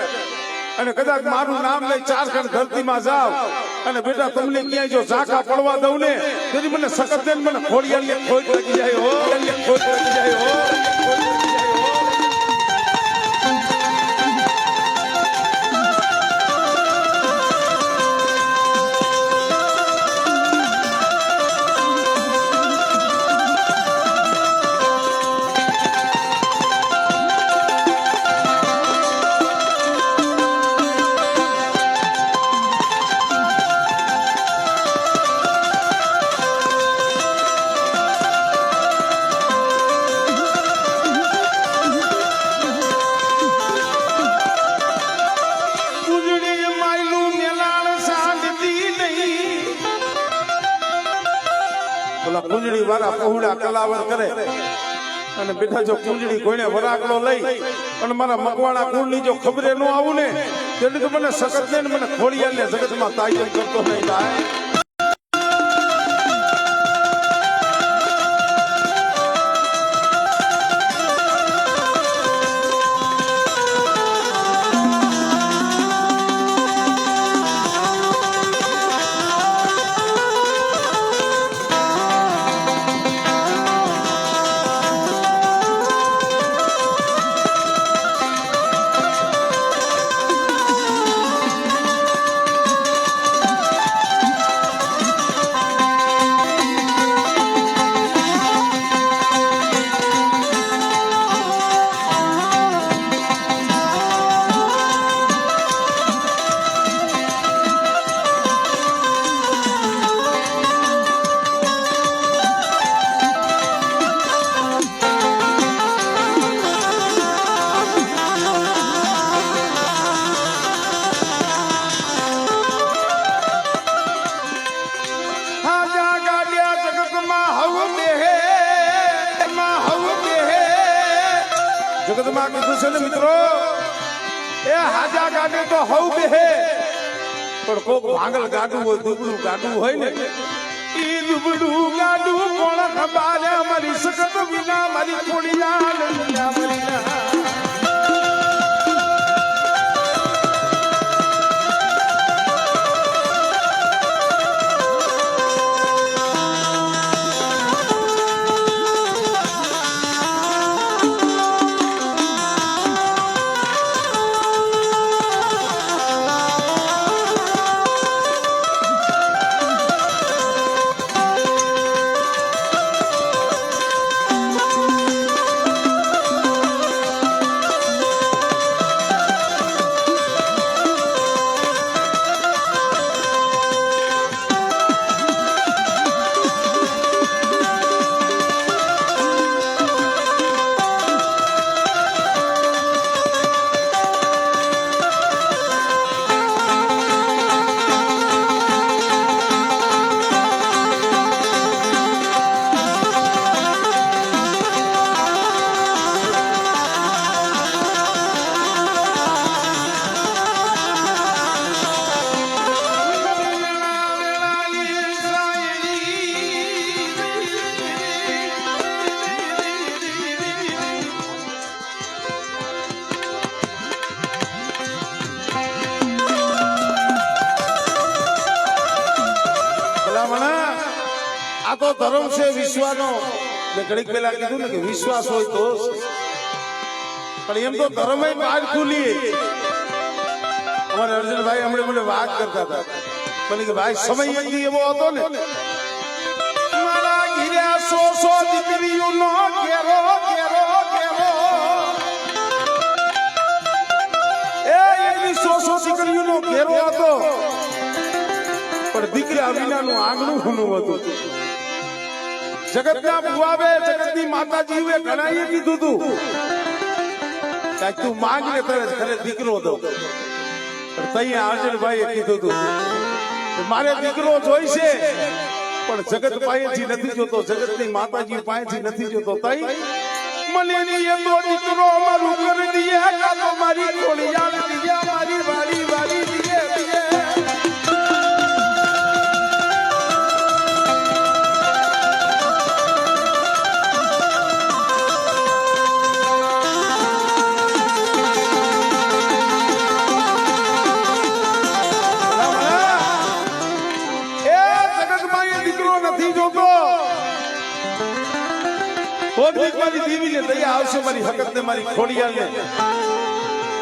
અને કદાચ મારું નામ લઈ 4 ખંડ ધરતીમાં જાવ અને બેટા તમને ક્યાંય જો ઝાંખા પડવા દઉં ને તેથી મને સખત દે મને ખોડિયાલને ખોટ લાગી જાય હો ખોટ લાગી જાય હો કુંજળી વાળા પહોળા કલાવર કરે અને બેઠા જો કુંજડી કોઈને વરાકડો લઈ અને મારા મકવાણા કુળની જો ખબરે ન આવું ને એટલે તો મને સખત ને મને ખોડિયાલ ને જગતમાં તાયમ કરતો નહીં થાય. જગતમાં કીધું છે ને મિત્રો એ હાજા ગાડી તો હવ બેહે પણ કોક ભાંગલ ગાડું હોય દુબળું ગાડું હોય ને ઈ દુબળું ગાડું કોણ ખબારે મારી સખત વિના મારી ખોડિયાલ વિના મરીના આ તો ધર્મ છે વિશ્વાનો ઘડીક પેલા કીધું ને કે વિશ્વાસ હોય તો પણ એમ તો ધર્મ બહાર ખુલી અમારે અર્જુનભાઈ હમણાં મને વાત કરતા હતા મને કે ભાઈ સમય એવો હતો ને મારા ઘીર્યા સો દીકરીઓનો ઘેરો ઘેરો ઘેરો એની સો દીકરીઓનો ઘેરો હતો પણ દીકરા વિનાનું આંગણું ઘણું હતું. જગતના ભુવાવે જગતની માતાજીએ ઘણાએ કીધું તું કે તું માંગ ને ઘરે દીકરો દો પણ તૈયા અર્જુનભાઈએ કીધું તું મારે દીકરો જોઈશે પણ જગત પાસેથી નથી જોતો જગતની માતાજી પાસેથી નથી જોતો તઈ મને એનો દીકરો અમારું કરી દીએ કાં તો મારી ખોડિયાલ દીએ મારી વાડી વાડી દીએ દીએ મારી દેવી ને દયા આવશે મારી હકત ને મારી ખોડિયાલ ને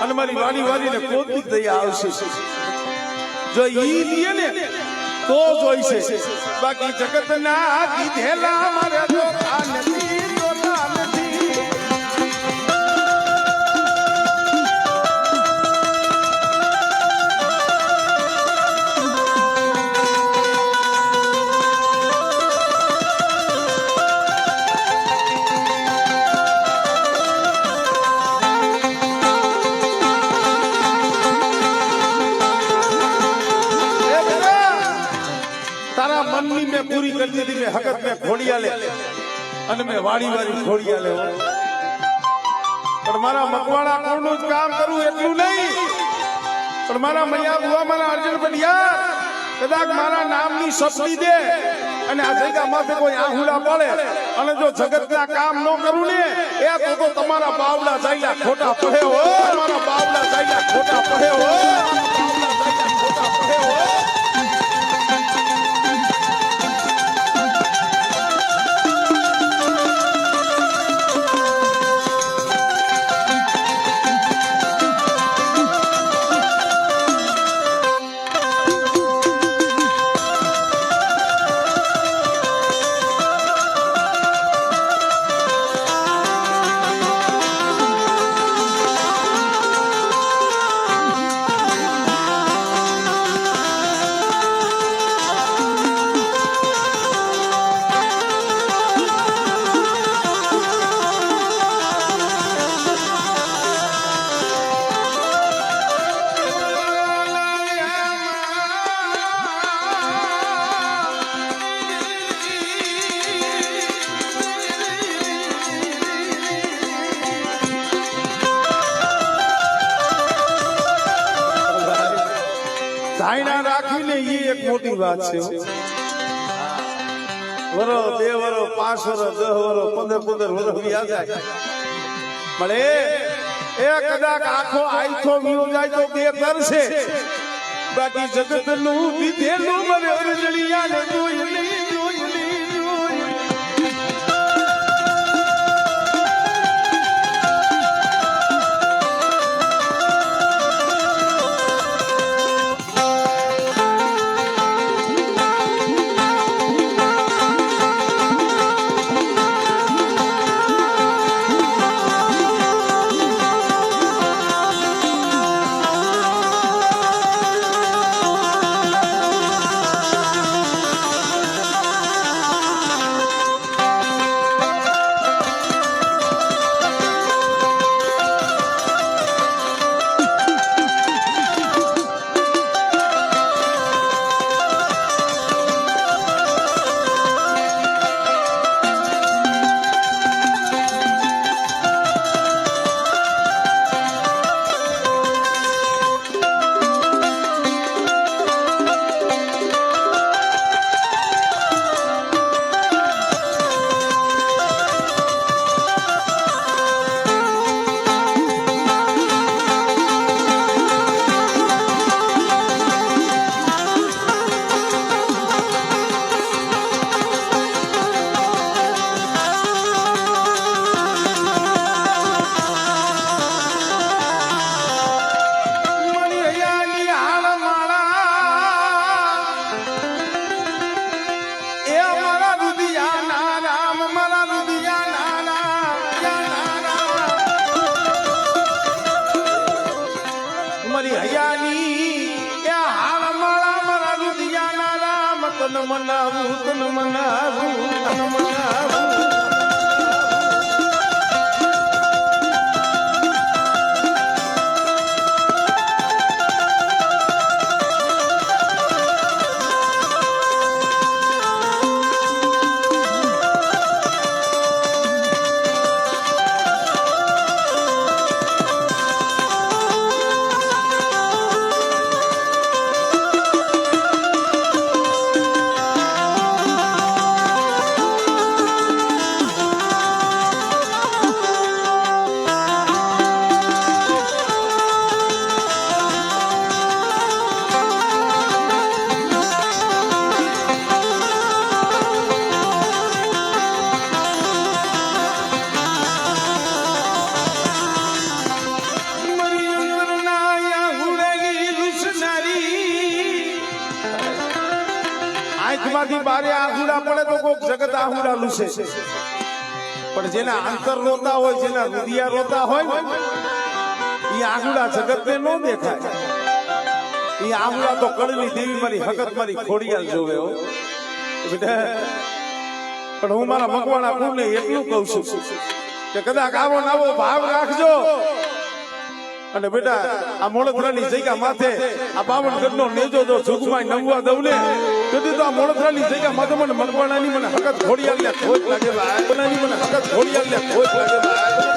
અને મારી વાડી વાડી ને કોદની દયા આવશે જો ઈ લીએ ને તો જોઈશે બાકી જગત ના કીધેલા મારે જોતા નથી જોતા નથી. મનની મેં પૂરી કરી દીધી મેં હકત મેં ખોડિયાલે અને મેં વાડી વાળી ખોડિયા લેવો પણ મારા મકવાણા કોણનું જ કામ કરવું એટલું નહીં પણ મારા મૈયા બુવા મારા અર્જુન બનિયાર કદાચ મારા નામની સપની દે અને આ જગ્યા માથે કોઈ આહુડા પડે અને જો જગતના કામ ન કરું ને એ તો તમારા બાવડા જાયલા ખોટા પડે હો મારા બાવડા જાયલા ખોટા પડે હો ખોટા પડે હો ધાયણા રાખીને એ એક મોટી વાત છે વરો 2 વરો 5 વરો 10 વરો 15 વરો વ્યા જાય મળે એ કદાચ આખો આઈથો વિયો જાય તો બે કરશે બાકી જગત નું દીધેલું મને અરજણિયા ને જોઈ લે તન મનાવું તન મનાવું તન મનાવું આંખમાંથી બારે આહુડા પડે તો કોક જગત આહુડા લૂસે પણ જેના અંતર રોતા હોય જેના હૃદય રોતા હોય એ આહુડા જગતને ન દેખાય એ આહુડા તો કડવી દેવી મારી હકત મારી ખોડિયાલ જોવે હો બેટા પણ હું મારા મકવાણા કુળને એટલું કહું છું કે કદાચ આવો નાવો ભાવ રાખજો અને બેટા આ મોળદરાની જગ્યા માથે આ બાવનગઢનો નેજો જો જોગમાય નમવા દઉં ને તેથી તો આ મોળદરાની જગ્યા માથે મને મકવાણાની મને હકત ઘોડિયાલ લે ખોટ લાગે ભાઈ બનાની મને હકત ઘોડિયાલ લે ખોટ લાગે ભાઈ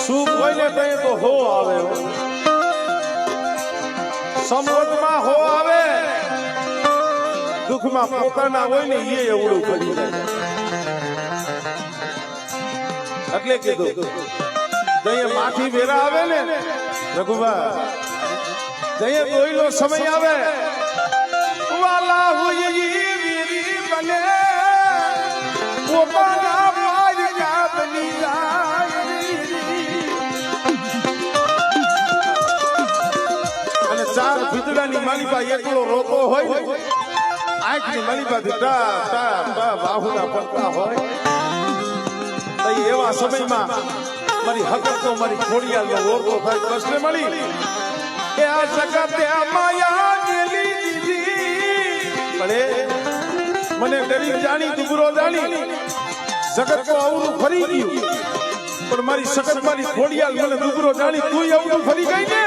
સુખ હોય ને કઈ તો હો આવે સમૃદ્ધમાં હો આવે દુઃખમાં પોતાના હોય ને એ એવડું કરી જાય એટલે કીધું જઈએ માઠી વેરા આવે ને રઘુબા જઈએ કોઈનો સમય આવે વાલા હોય વીરી બને પોતાના માર્યા બની જાય અને ચાર ભીતડાની માલિકા એકલો રોતો હોય આંખની માલિકાથી ટા ટા ટા બાહુના પડતા હોય તો એવા સમયમાં મારી હકત તો મારી ખોડિયાલનો રોતો થાય કૃષ્ણ મળી કે આ જગતે માયા ગેલી દીધી ભલે મને ગરીબ જાણી દુબરો જાણી જગત તો અવરું ફરી ગયું પણ મારી સખત મારી ખોડિયાલ મને દુબરો જાણી તું અવરું ફરી ગઈ ને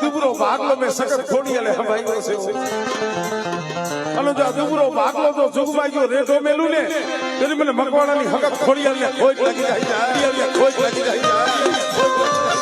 दुबरो भागलो में सकत खोडियाले हमायो से अनु जो दुबरो भागलो तो जुगमाई जो रेठो मेलू ने तेरी मने मकवाणानी हकत खोडियाले खोज लगी जाई खोज लगी जाई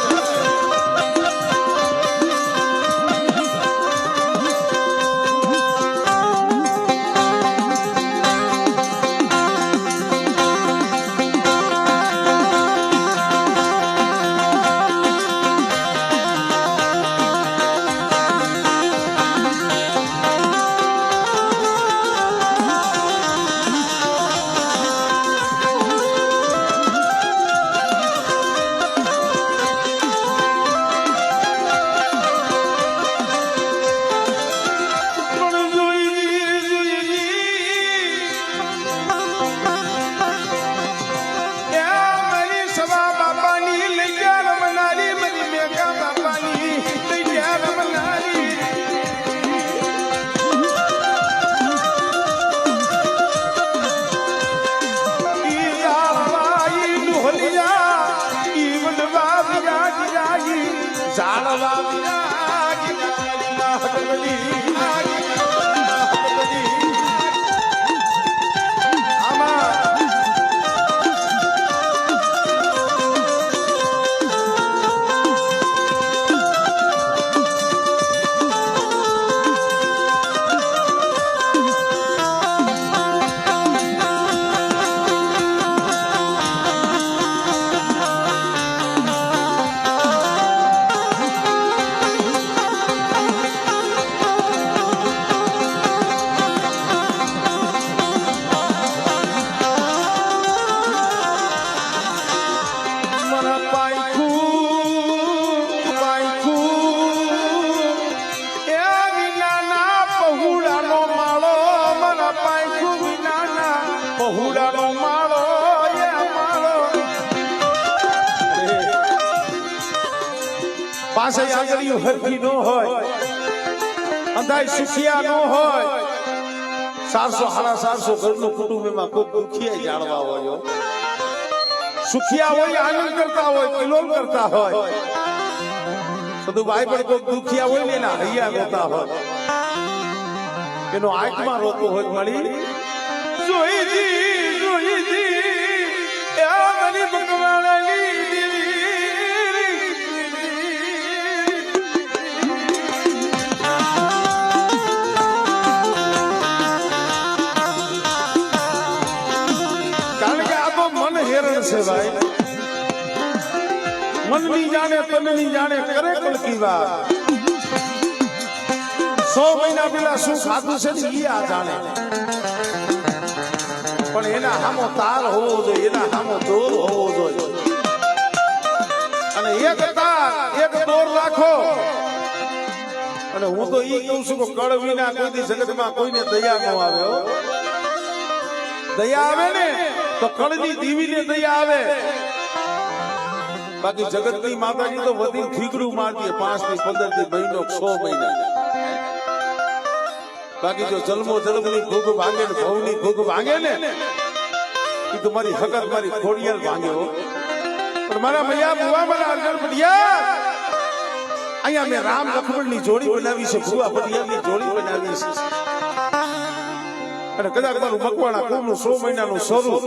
બહુડાનો માળો એ માળો પાસે આંગળીઓ હરખી નો હોય અંધાઈ સુખિયા નો હોય 400 ઘરનું કુટુંબ એમાં કોઈ દુખિયા જાણવા હોય સુખિયા હોય આનંદ કરતા હોય કિલોલ કરતા હોય સદુભાઈ પણ કોઈ દુખિયા હોય ને એના હૈયા રોતા હોય એનો આંખમાં રોતો હોય મળી જોઈજી એ મારી ભગવાનની છે ભાઈ મનની જાણે તનની જાણે કરે કલકી વાત 100 મહિના પેલા શું ખાધું છે ને ઈ આ જાણે પણ એના સામો તાર હોવો જોઈએ એના સામો દોર હોવો જોઈએ અને એક તાર એક દોર રાખો અને હું તો ઈ કહું છું કે કળ વિના કોઈ જગતમાં કોઈને દયા ન આવે દયા આવે ને તો કળની દીવીને દયા આવે બાકી જગતની માતાજી તો વધી ખીગડું મારતી 5 થી 15 થી મહિનો 100 મહિના બાકી જો જન્મો જન્મની ભૂખ ભાંગે ને ભવની ભૂખ ભાંગે ને એ તો મારી હકત મારી ખોડિયાર ભાંગે હો પણ મારા મૈયા બુવા મારા અર્જણ પડિયા અહીંયા મેં રામ લક્ષ્મણની જોડી બનાવી છે બુવા પડિયાની જોડી બનાવી છે અને કદાચ મારું મકવાણા કુમનું 100 મહિનાનું શરૂ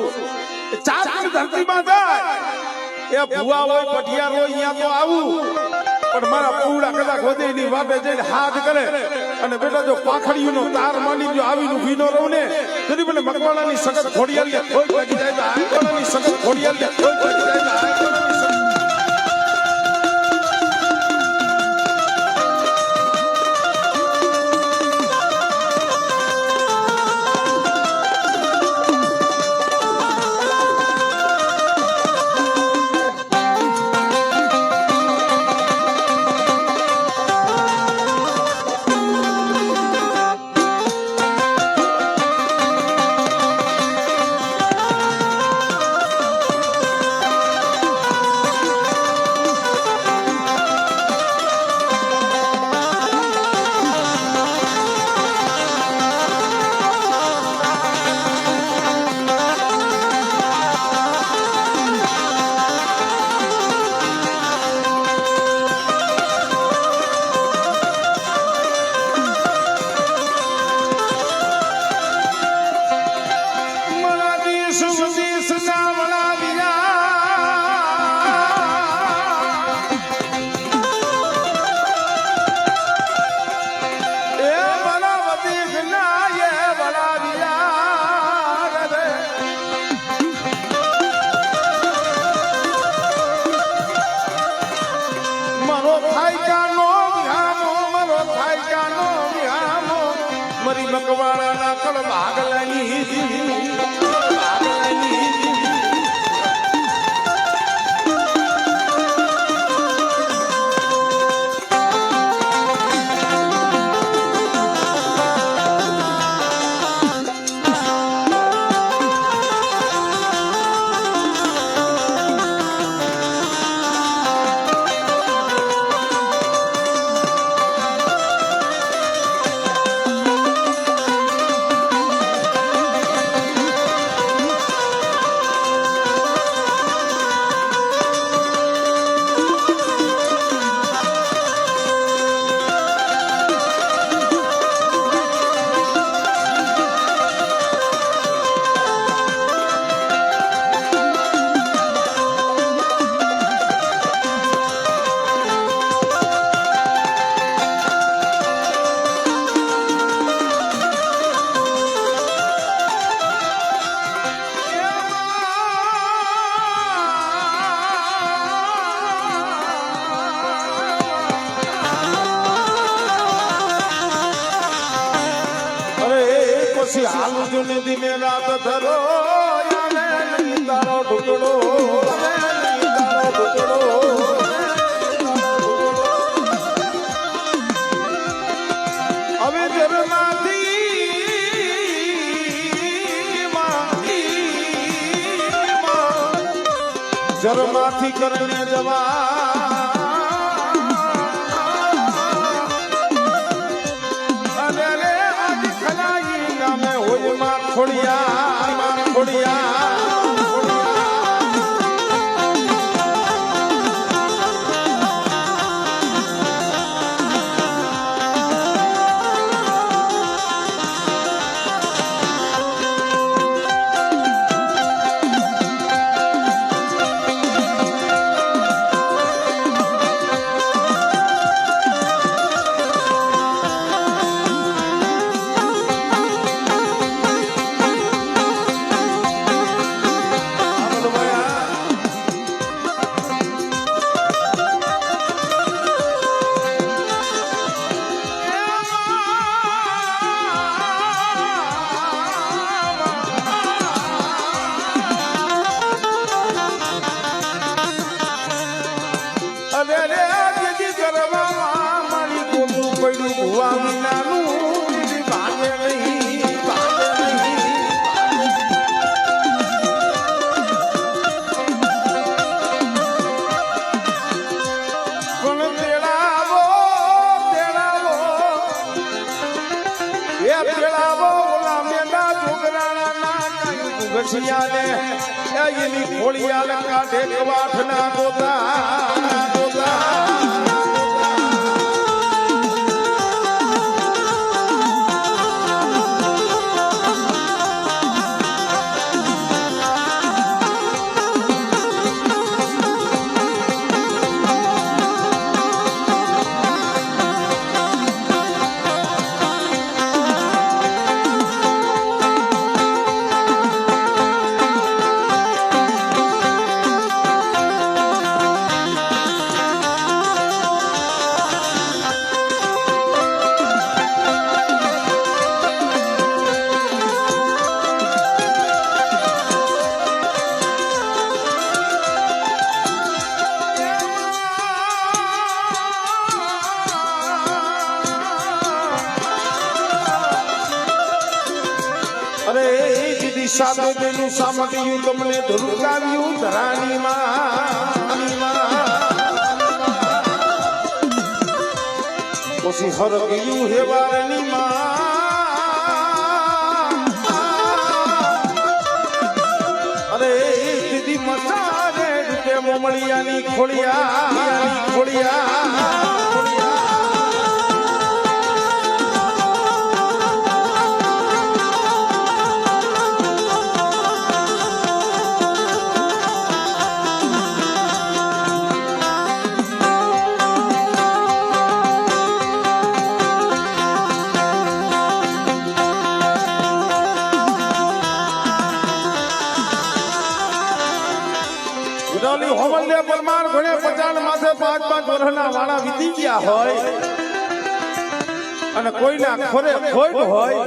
ચાર ધરતીમાં જાય એ ભુવા હોય પટિયાર હોય અહીંયા તો આવું પણ મારા પૂડા કદાચ વધે એની વાપે જઈને હાથ કરે અને બેટા જો પાખડીઓનો તાર માની જો આવીને ઊભી ન રહું ને તેથી મને મકવાણાની સખત ખોડિયાલી ખોટ લાગી જાય તો આંકોણાની સખત ખોડિયાલી ખોટ લાગી જાય તો આંકોણાની સખત મારી મકવાણાના કળ ભાગલાની હાલું જુને દિને રાત ધરો તારો ઢુકડો હવે ઘરમાંથી જરમાંથી કરને જવા અને રે આજ ખલાઈ નામે હોય માં ખોડિયા એની ખોડિયાલ કાઢે કવાઠના દોતા સાદો દેનું સામગ્યું તમને ધરુકાવ્યું ધરાણીમાં પછી હર ગયું હેવારની અરે દીદી મસાને રૂપે મોમળિયાની ખોડિયા પરમાર ઘણે 50 માથે 5-5 વર્ષના વાળા વીતી ગયા હોય અને કોઈના ખોરે ખોટ હોય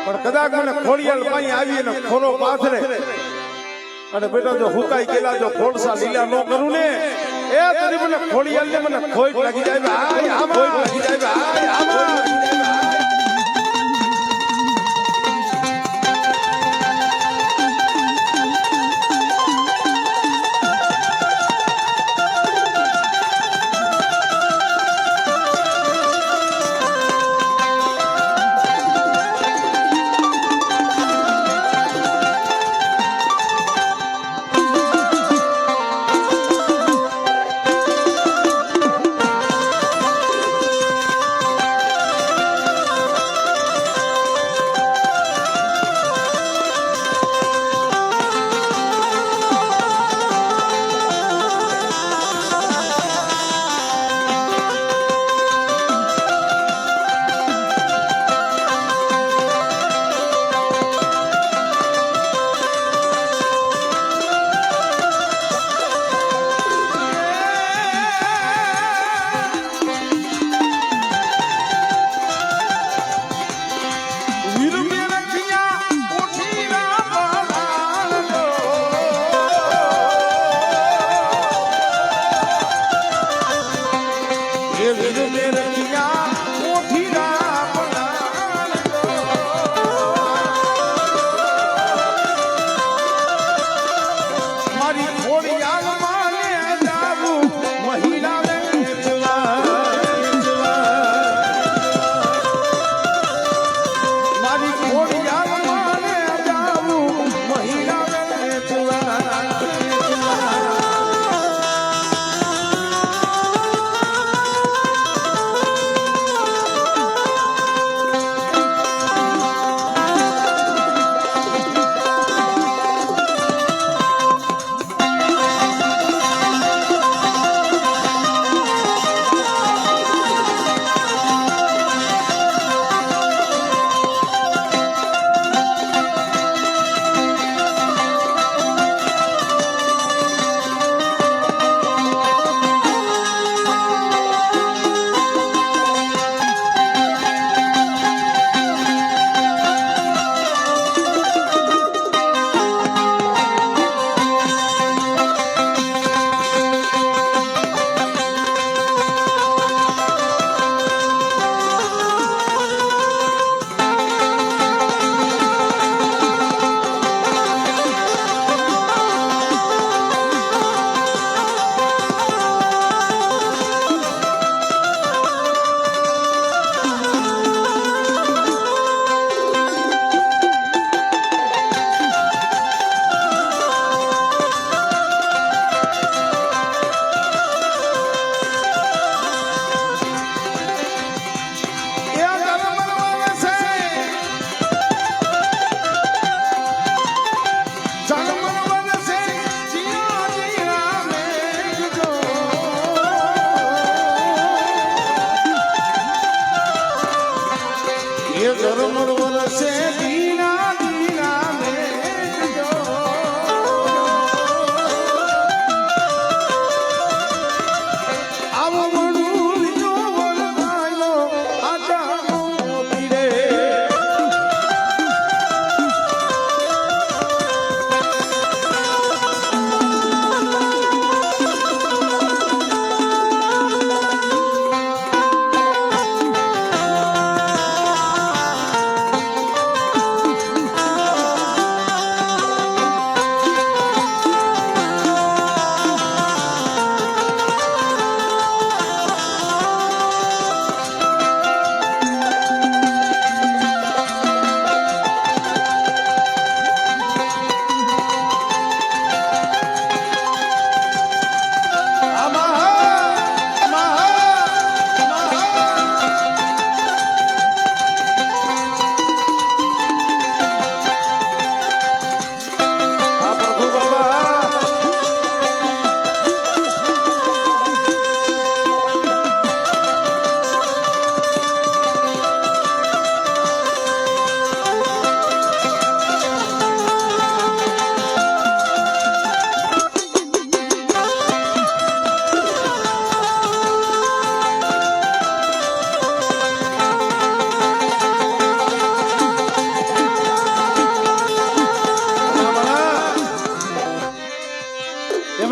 પણ કદાચ મને ખોડિયાલ પાઈ આવી અને ખોરો પાથરે અને બેટા જો હુકાઈ ગયેલા જો ખોડસા લીલા ન કરું ને એ તરી મને ખોડિયાલ ને મને ખોટ લાગી જાય ભાઈ આમાં લાગી જાય ભાઈ આમાં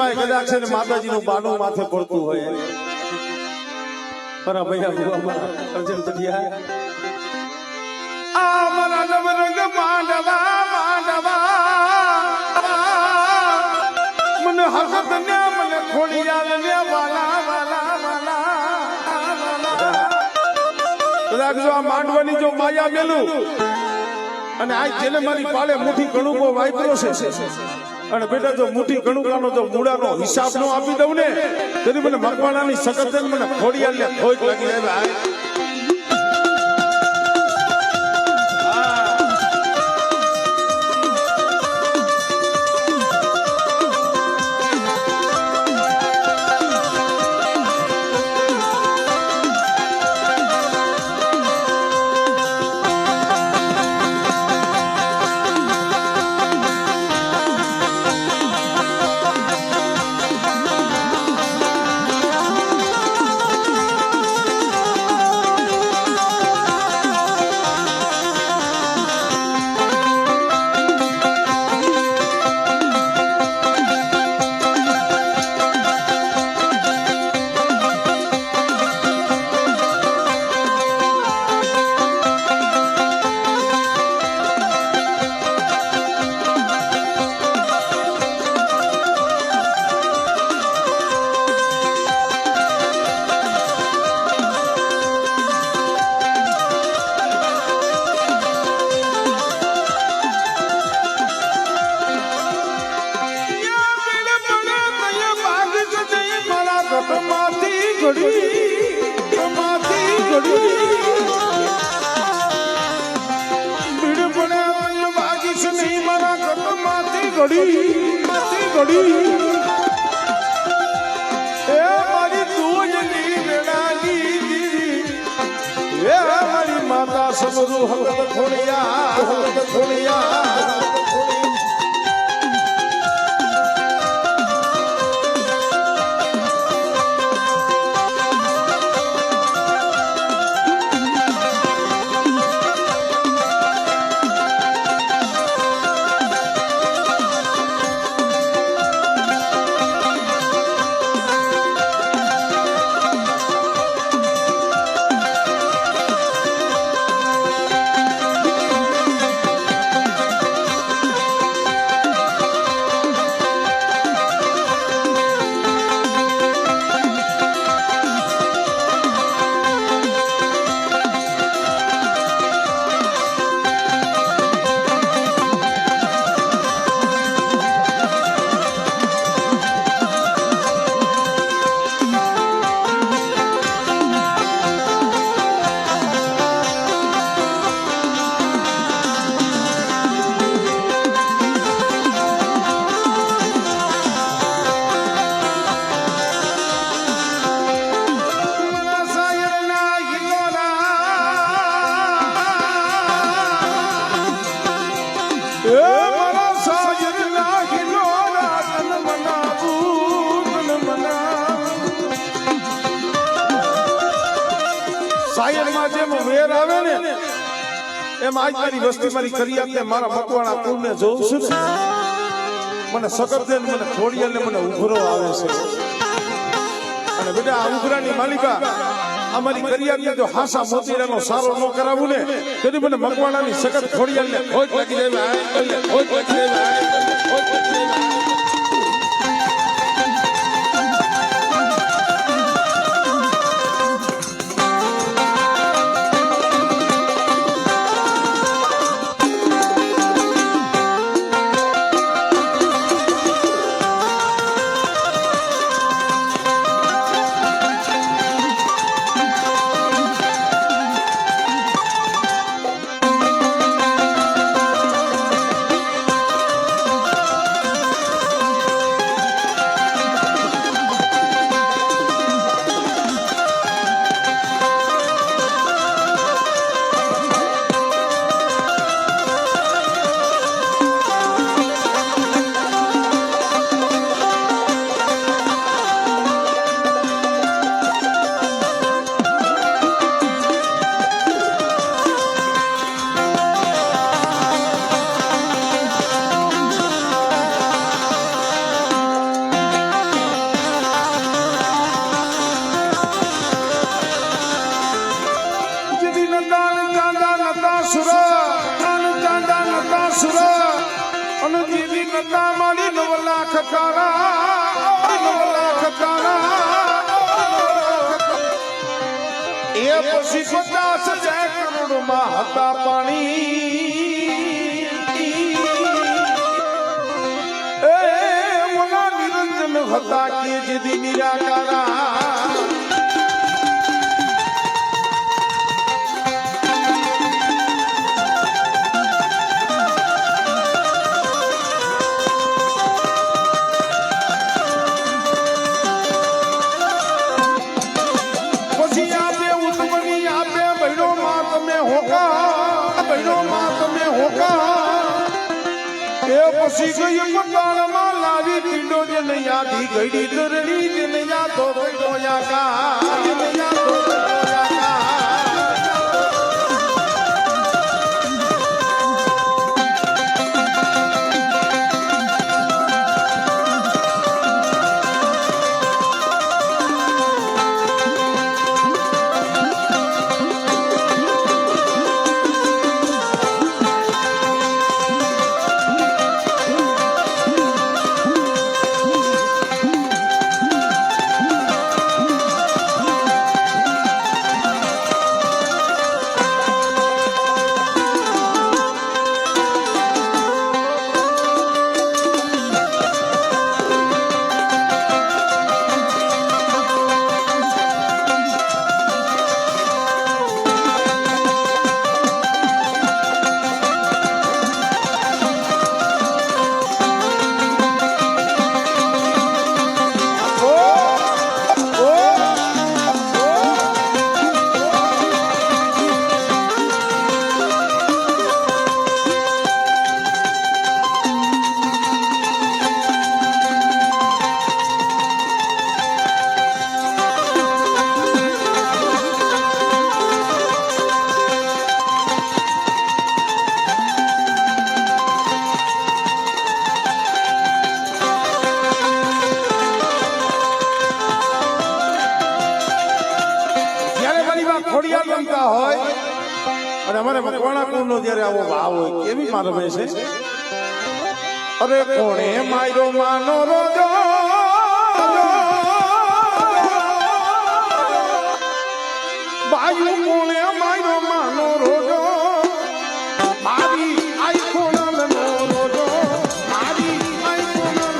એમાં કદાચ છે ને માતાજીનું બાનું માથે પડતું હોય મારા ભૈયા અર્જુન પટિયા આ મારા નવરંગ માંડવા મને હસત ને મને ખોડિયાલ ને વાલા કદાચ જો આ માંડવાની જો માયા મેલું અને આ જેને મારી પાળે મુઠ્ઠી કણુકો વાપરો છે અને બેટા જો મુઠ્ઠી કણુકાનો જો મૂળાનો હિસાબ નો આપી દઉં ને તેથી મને મકવાણાની સખત મને ખોડિયાલ ને ખોટ લાગી આવે માતા સમરૂ હકત ખોડિયા એમ આજ મારી વસ્તી મારી કરિયાત મારા મકવાણા કુળ ને જોઉં છું મને સખત ને મને ખોડિયાલ ને મને ઉભરો આવે છે અને બેટા આ ઉભરાની માલિકા અમારી કરિયાત ને જો હાસા મોતીરાનો સારો ન કરાવું ને તેથી મને મકવાણાની સખત ખોડિયાલ ને ખોટ લાગી જાય ખોટ લાગી જાય અન જીવી નતા મારી 9 લાખ તારા 9 લાખ તારા એ પછી 50,000 કરોડમાં હતા પાણી એ મોલા નિરંજન હતા કે જેદી નિરાકારા પછી ગઈ પતાળમાં લાવી પીડો જેને યાદી ઘડી દરડી જેને યાદો પીડો યાકા જેને યાદો પીડો યાકા અને અમારે મકવાણા કુળનો જ્યારે આવો ભાવ હોય કેવી મારવે છે અરે કોણે માયરો માનો રોજો બાયુ કોણે માયરો માનો રોજો મારી આઈ કોણનો રોજો મારી આઈ કોણનો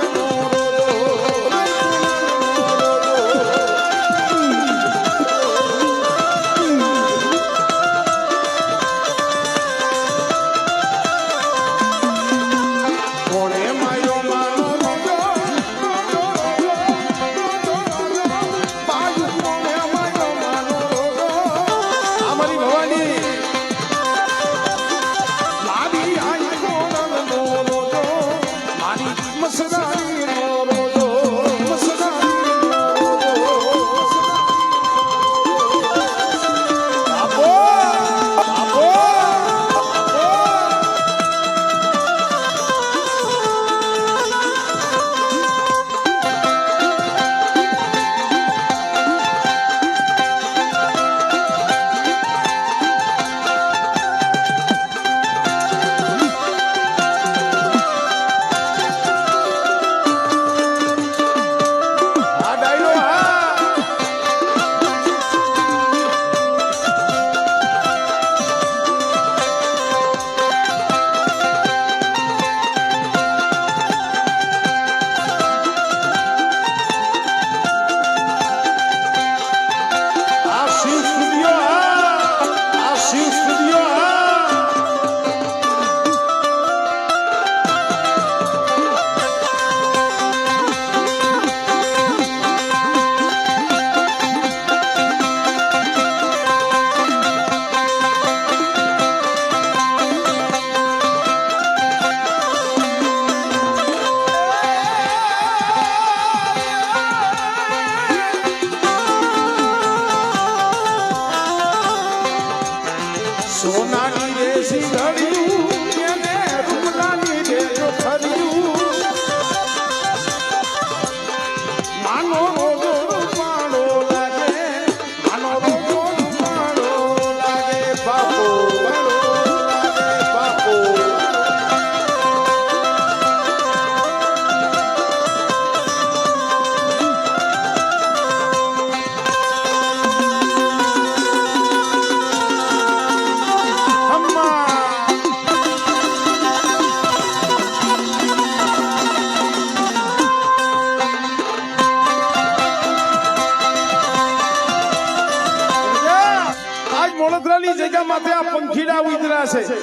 સુંદરની જગ્યામાંથી આ પંખીડા ઉતર્યા છે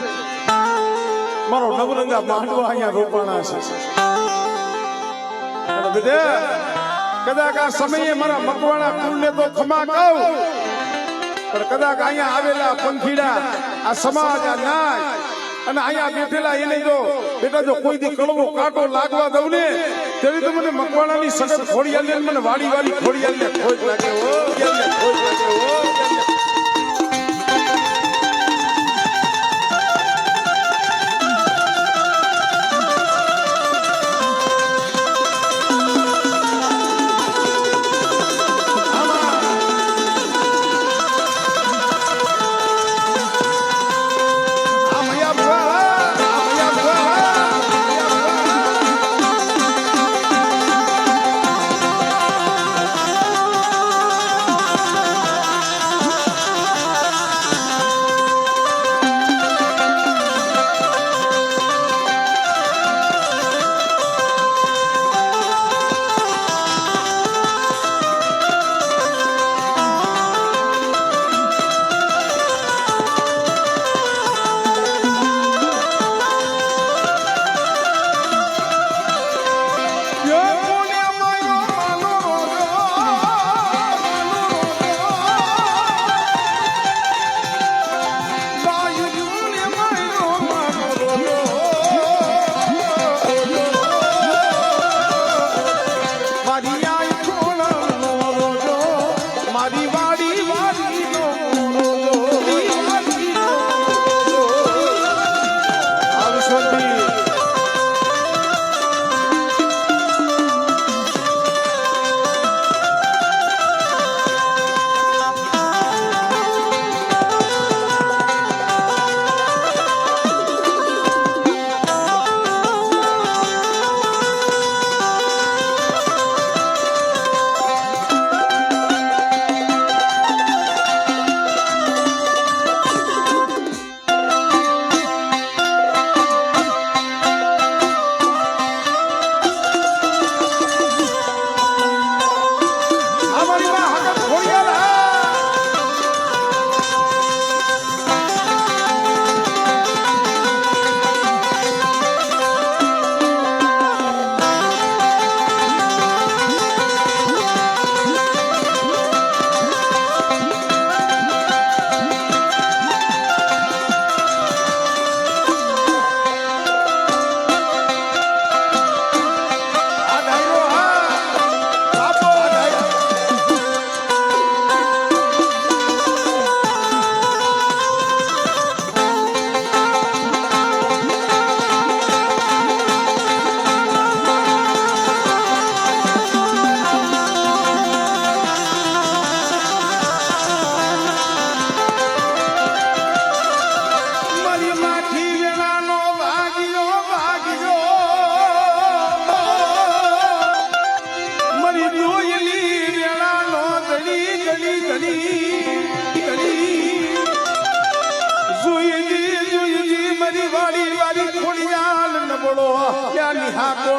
મારો નવરંગા માંડવા અહીંયા રોપાણા છે અને બધે કદાચ આ સમયે મારા મકવાણા કુલને તો ખમા કહું પણ કદાચ અહીંયા આવેલા પંખીડા આ સમાજ આ નાય અને અહીંયા બેઠેલા એને જો બેટા જો કોઈ દી કડવો કાંટો લાગવા દઉં ને તેવી તો મને મકવાણાની સગત ખોડિયાલ મને વાડી વાડી ખોડિયાલ ને ખોટ લાગે હો ખોટ લાગે હો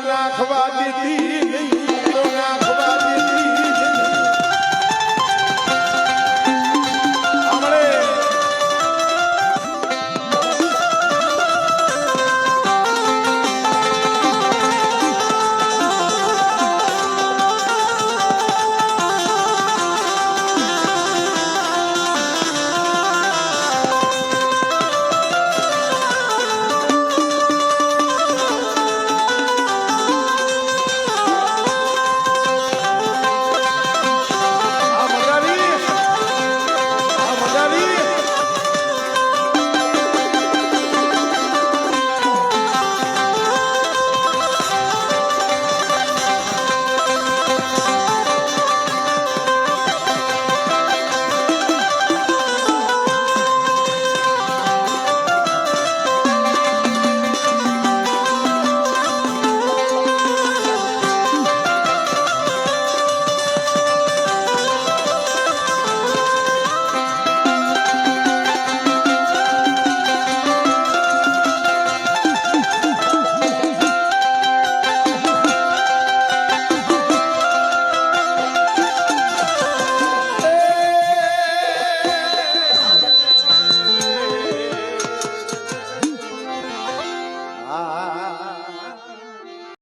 નાખવા દીધી